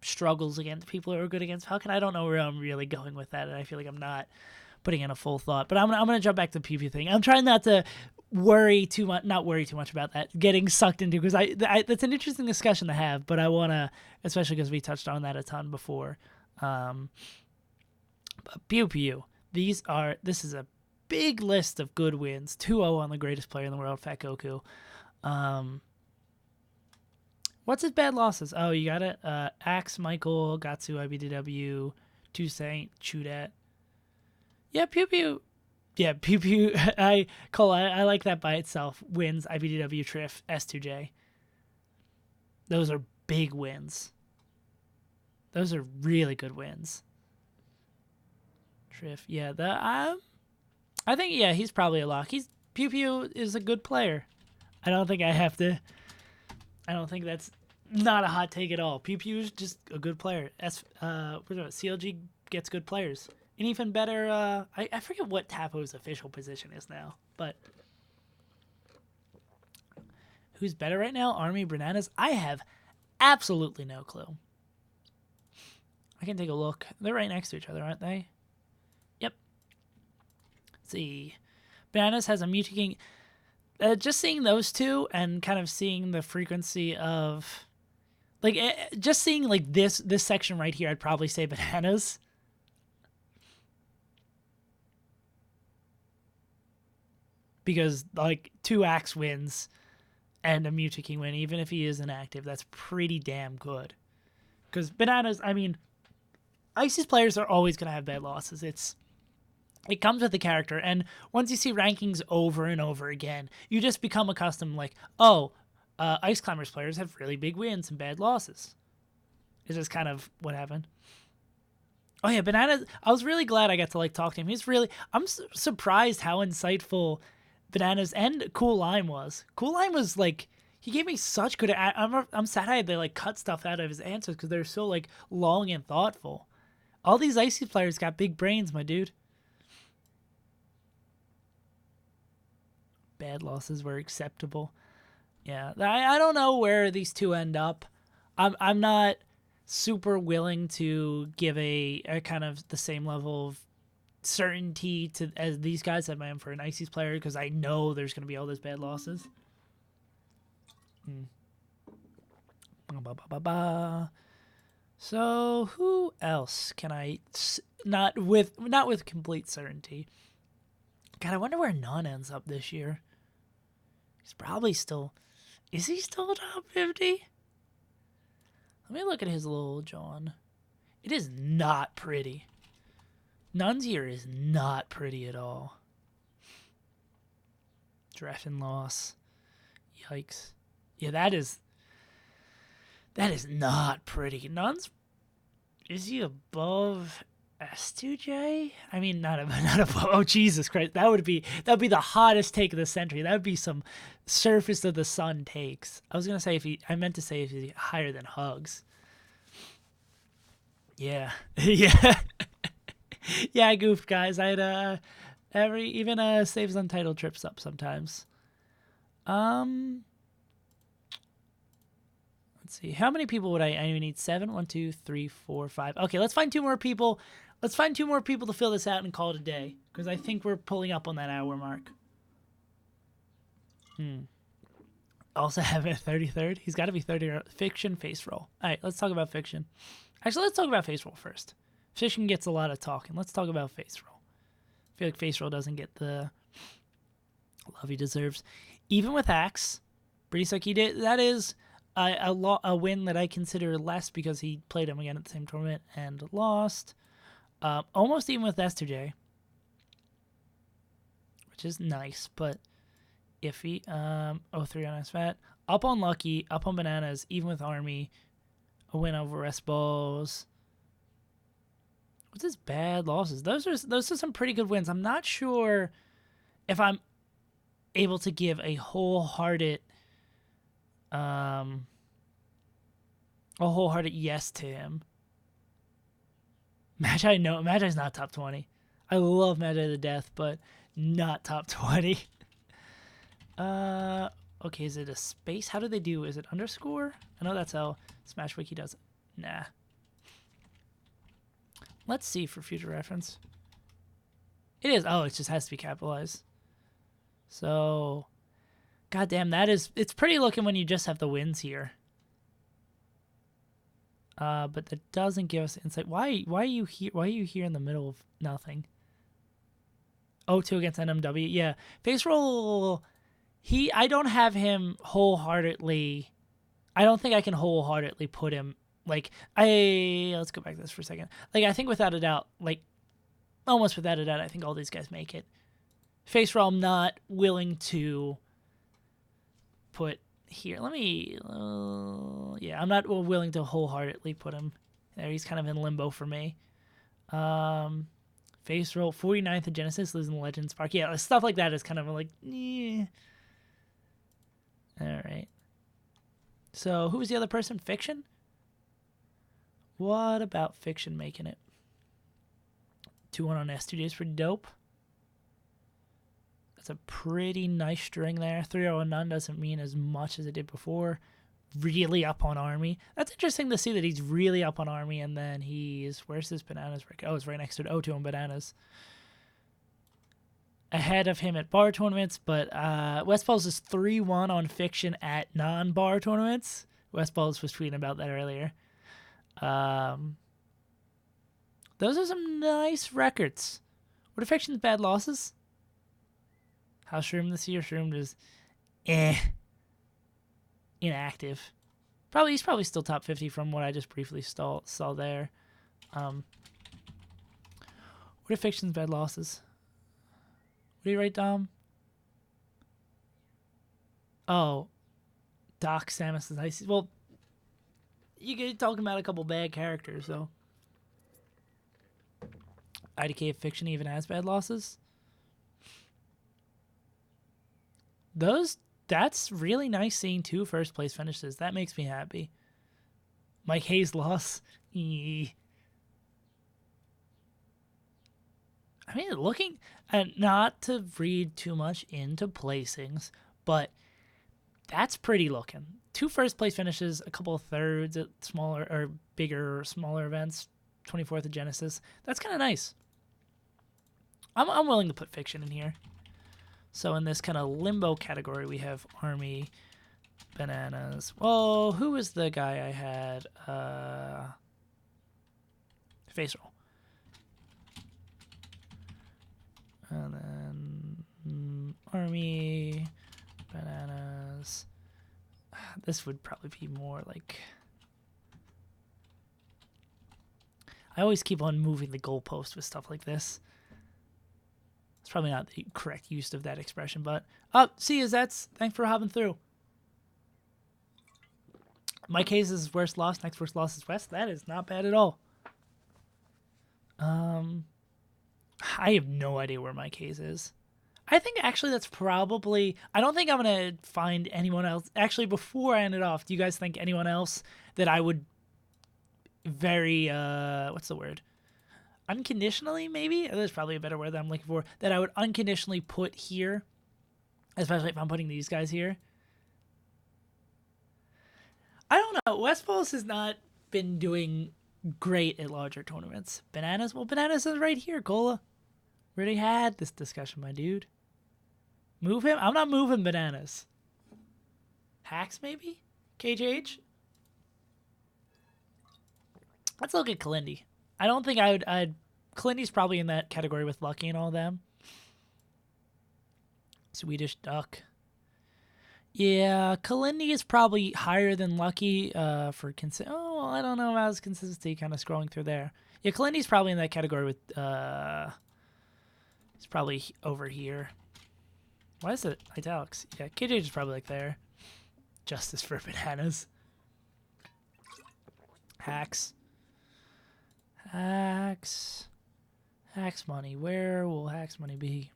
struggles against people who are good against Falcon. I don't know where I'm really going with that, and I feel like I'm not putting in a full thought. But I'm gonna jump back to the PvP thing. I'm trying not to not worry too much about that getting sucked into, because that's an interesting discussion to have. But I wanna, especially because we touched on that a ton before. But Pew Pew, this is a big list of good wins. 2-0 on the greatest player in the world, Fat Goku. What's his bad losses? Oh, you got it. Axe, Michael, Gotsu, IBDW, Toussaint, Chudat. Yeah, Pew Pew. Yeah, Pew Pew. I like that by itself. Wins, IBDW, Trif, S2J. Those are big wins. Those are really good wins. Trif, yeah. I think, yeah, he's probably a lock. Pew Pew is a good player. I don't think that's not a hot take at all. Pew Pew's just a good player. CLG gets good players. And even better, I forget what Tapo's official position is now, but who's better right now? Army, Bananas? I have absolutely no clue. I can take a look. They're right next to each other, aren't they? Yep. Let's see. Bananas has a Mutaking. Just seeing those two and kind of seeing the frequency of, like, just seeing like this section right here, I'd probably say Bananas. Because like 2 axe wins and a Mutaking win, even if he is inactive, that's pretty damn good. Because Bananas, I mean, Ice's players are always going to have bad losses. It comes with the character, and once you see rankings over and over again, you just become accustomed, like, oh, Ice Climbers players have really big wins and bad losses. It's just kind of what happened. Oh yeah, Bananas, I was really glad I got to like talk to him. I'm surprised how insightful Bananas and Cool Lime was. Cool Lime was like, he gave me such good, I'm sad I had to like cut stuff out of his answers because they're so like long and thoughtful. All these Icy players got big brains, my dude. Bad losses were acceptable. Yeah, I don't know where these two end up. I'm not super willing to give a kind of the same level of certainty to as these guys I am for an Ices player, because I know there's going to be all those bad losses. So who else can I not with complete certainty? God, I wonder where None ends up this year. He's probably still... Is he still top 50? Let me look at his little John. It is not pretty. None's year is not pretty at all. Draft and loss. Yikes. Yeah, that is not pretty. None's... Is he above S2J? I mean, not a. Oh Jesus Christ! That'd be the hottest take of the century. That would be some surface of the sun takes. I was gonna say I meant to say if he's higher than Hugs. Yeah, yeah, yeah. I goofed, guys. I'd even Saves Untitled trips up sometimes. Let's see. How many people would I need? 7. 1, 2, 3, 4, 5. Okay, let's find 2 more people. Let's find 2 more people to fill this out and call it a day. Because I think we're pulling up on that hour mark. Also have a 33rd. He's got to be 30. Fiction, face roll. All right, let's talk about fiction. Actually, let's talk about face roll first. Fiction gets a lot of talking. Let's talk about face roll. I feel like face roll doesn't get the love he deserves. Even with Axe, pretty sick. He did. That is a win that I consider less because he played him again at the same tournament and lost. Almost even with S2J, which is nice, but iffy. 03 on SFAT. Up on Lucky, up on Bananas, even with Army. A win over Balls. What's his bad losses? Those are some pretty good wins. I'm not sure if I'm able to give a wholehearted yes to him. Magi, no, Magi's not top 20. I love Magi to death, but not top 20. Okay, is it a space? How do they do? Is it underscore? I know that's how Smash Wiki does it. Nah. Let's see for future reference. It is. Oh, it just has to be capitalized. So, goddamn, it's pretty looking when you just have the wins here. But that doesn't give us insight. Why are you here? Why are you here in the middle of nothing? 0-2 against NMW. Yeah, face roll. I don't have him wholeheartedly. I don't think I can wholeheartedly put him let's go back to this for a second. Like, I think without a doubt, almost without a doubt, I think all these guys make it. Face roll, I'm not willing to put here. Let me, yeah, I'm not willing to wholeheartedly put him there. He's kind of in limbo for me. Face roll, 49th of Genesis, losing the Legend Spark. Yeah, stuff like that is kind of like, eh. All right. So, who was the other person? Fiction? What about Fiction making it? 2-1 on S2J is pretty dope. That's a pretty nice string there. 3-0 and none doesn't mean as much as it did before. Really up on Army. That's interesting to see that he's really up on Army, and then where's his Bananas? Oh, it's right next to it. 0-2 on Bananas. Ahead of him at bar tournaments, but Westballs is 3-1 on Fiction at non-bar tournaments. Westballs was tweeting about that earlier. Those are some nice records. What are Fiction's bad losses? How's Shroom this year? Shroom is inactive. He's probably still top 50 from what I just briefly saw there. What are Fiction's bad losses? What do you write, Dom? Oh, Doc Samus is nice. Well, you're talking about a couple bad characters, so. IDK of Fiction even has bad losses. That's really nice seeing 2 first place finishes. That makes me happy. Mike Hayes loss. I mean, looking, and not to read too much into placings, but that's pretty looking. 2 first place finishes, a couple of thirds at smaller or bigger, smaller events. 24th of Genesis. That's kind of nice. I'm willing to put Fiction in here. So in this kind of limbo category, we have Army, Bananas. Well, who was the guy I had? Face roll. And then Army, Bananas. This would probably be more like... I always keep on moving the goalpost with stuff like this. It's probably not the correct use of that expression, but... see you, Zets. Thanks for hopping through. Mike Hayes' worst loss. Next worst loss is West. That is not bad at all. I have no idea where my case is. I think actually that's probably... I don't think I'm going to find anyone else. Actually, before I end it off, do you guys think anyone else that I would very... what's the word? Unconditionally, maybe? There's probably a better word that I'm looking for. That I would unconditionally put here. Especially if I'm putting these guys here. I don't know. Westfalls has not been doing great at larger tournaments. Bananas? Well, Bananas is right here, Cola. We already had this discussion, my dude. Move him? I'm not moving Bananas. Hacks, maybe? KJH? Let's look at Kalindi. I don't think I'd... Kalindi's probably in that category with Lucky and all them. Swedish Duck. Yeah, Kalindi is probably higher than Lucky for... Oh, well, I don't know about his consistency kind of scrolling through there. Yeah, Kalindi's probably in that category with... He's probably over here. Why is it italics? Yeah, KJ is probably like there. Justice for Bananas. Hacks. Hacks money. Where will Hacks money be?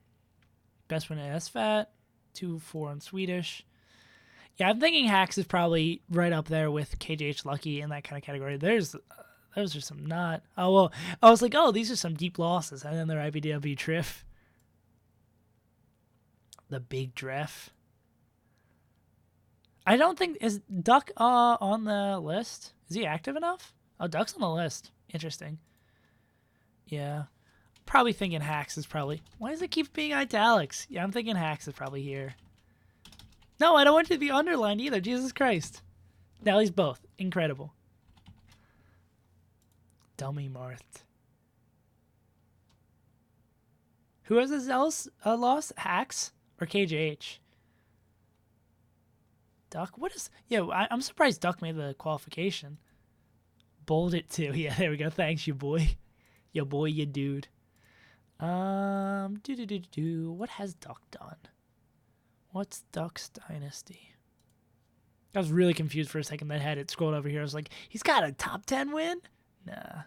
Best win at SFAT. 2-4 on Swedish. Yeah, I'm thinking Hacks is probably right up there with KJH Lucky in that kind of category. Those are some not... Oh, well, I was like, oh, these are some deep losses. And then their IBDW Trif. The big Dref. I don't think... Is Duck on the list? Is he active enough? Oh, Duck's on the list. Interesting. Yeah. Probably thinking Hacks is probably... Why does it keep being italics? Yeah, I'm thinking Hacks is probably here. No, I don't want it to be underlined either. Jesus Christ. Now he's both. Incredible. Dummy Marth. Who has a Zealous loss? Hacks or KJH? Duck? What is... Yeah, I'm surprised Duck made the qualification. Bold it too. Yeah, there we go. Thanks, you boy. You boy, you dude. What has Duck done? What's Duck's dynasty? I was really confused for a second. That had it scrolled over here. I was like, he's got a top 10 win? Nah.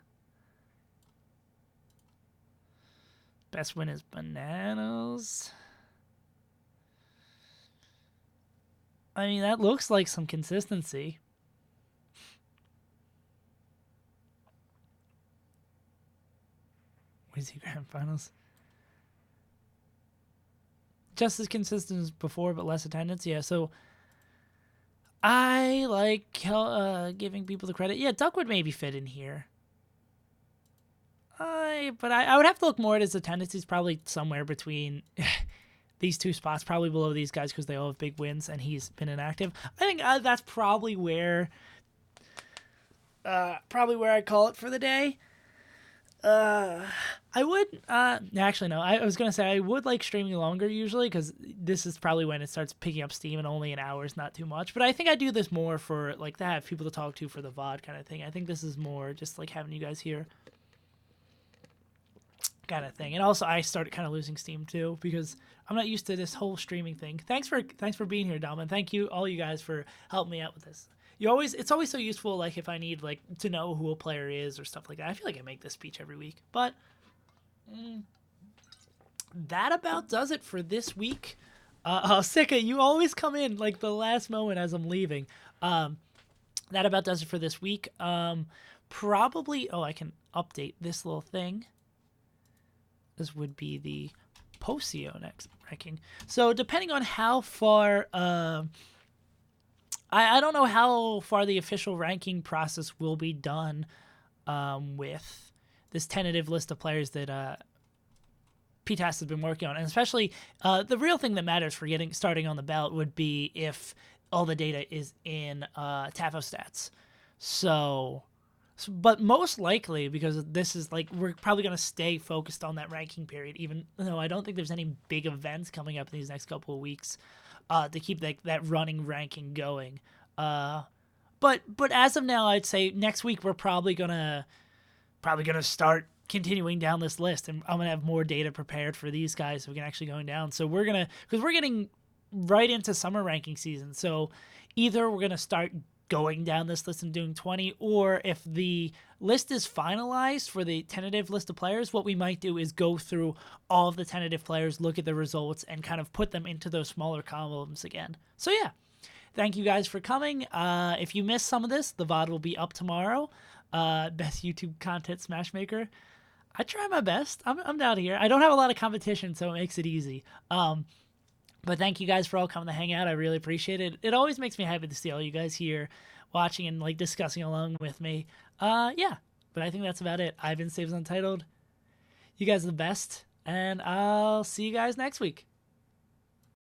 Best win is Bananas. I mean, that looks like some consistency. What is he, Grand Finals? Just as consistent as before, but less attendance. Yeah, so I like giving people the credit. Yeah, Duck would maybe fit in here. But I would have to look more at his attendance. He's probably somewhere between these two spots, probably below these guys because they all have big wins and he's been inactive. I think that's probably where I call it for the day. I would, actually no, I was going to say I would like streaming longer usually because this is probably when it starts picking up steam and only an hour is not too much. But I think I do this more for like to have people to talk to for the VOD kind of thing. I think this is more just like having you guys here kind of thing. And also I started kind of losing steam too because I'm not used to this whole streaming thing. Thanks for being here, Dom, and thank you all you guys for helping me out with this. It's always so useful, like, if I need, like, to know who a player is or stuff like that. I feel like I make this speech every week. But that about does it for this week. Sika, you always come in, like, the last moment as I'm leaving. That about does it for this week. Probably, I can update this little thing. This would be the Posio next ranking. So, depending on how far... I don't know how far the official ranking process will be done with this tentative list of players that PTAS has been working on. And especially the real thing that matters for starting on the ballot would be if all the data is in TAFO stats. But most likely, because this is like, we're probably going to stay focused on that ranking period, even though I don't think there's any big events coming up in these next couple of weeks. To keep that running ranking going. But as of now, I'd say next week we're probably gonna start continuing down this list, and I'm gonna have more data prepared for these guys so we can actually going down. So because we're getting right into summer ranking season. So either we're gonna start going down this list and doing 20, or if the list is finalized for the tentative list of players, what we might do is go through all of the tentative players, look at the results, and kind of put them into those smaller columns again. So yeah, thank you guys for coming. If you missed some of this, the VOD will be up tomorrow. Best YouTube content Smash Maker. I try my best. I'm down here. I don't have a lot of competition, so it makes it easy. But thank you guys for all coming to hang out. I really appreciate it. It always makes me happy to see all you guys here watching and like discussing along with me. Yeah, but I think that's about it. I've been SaveAsUntitled. You guys are the best, and I'll see you guys next week.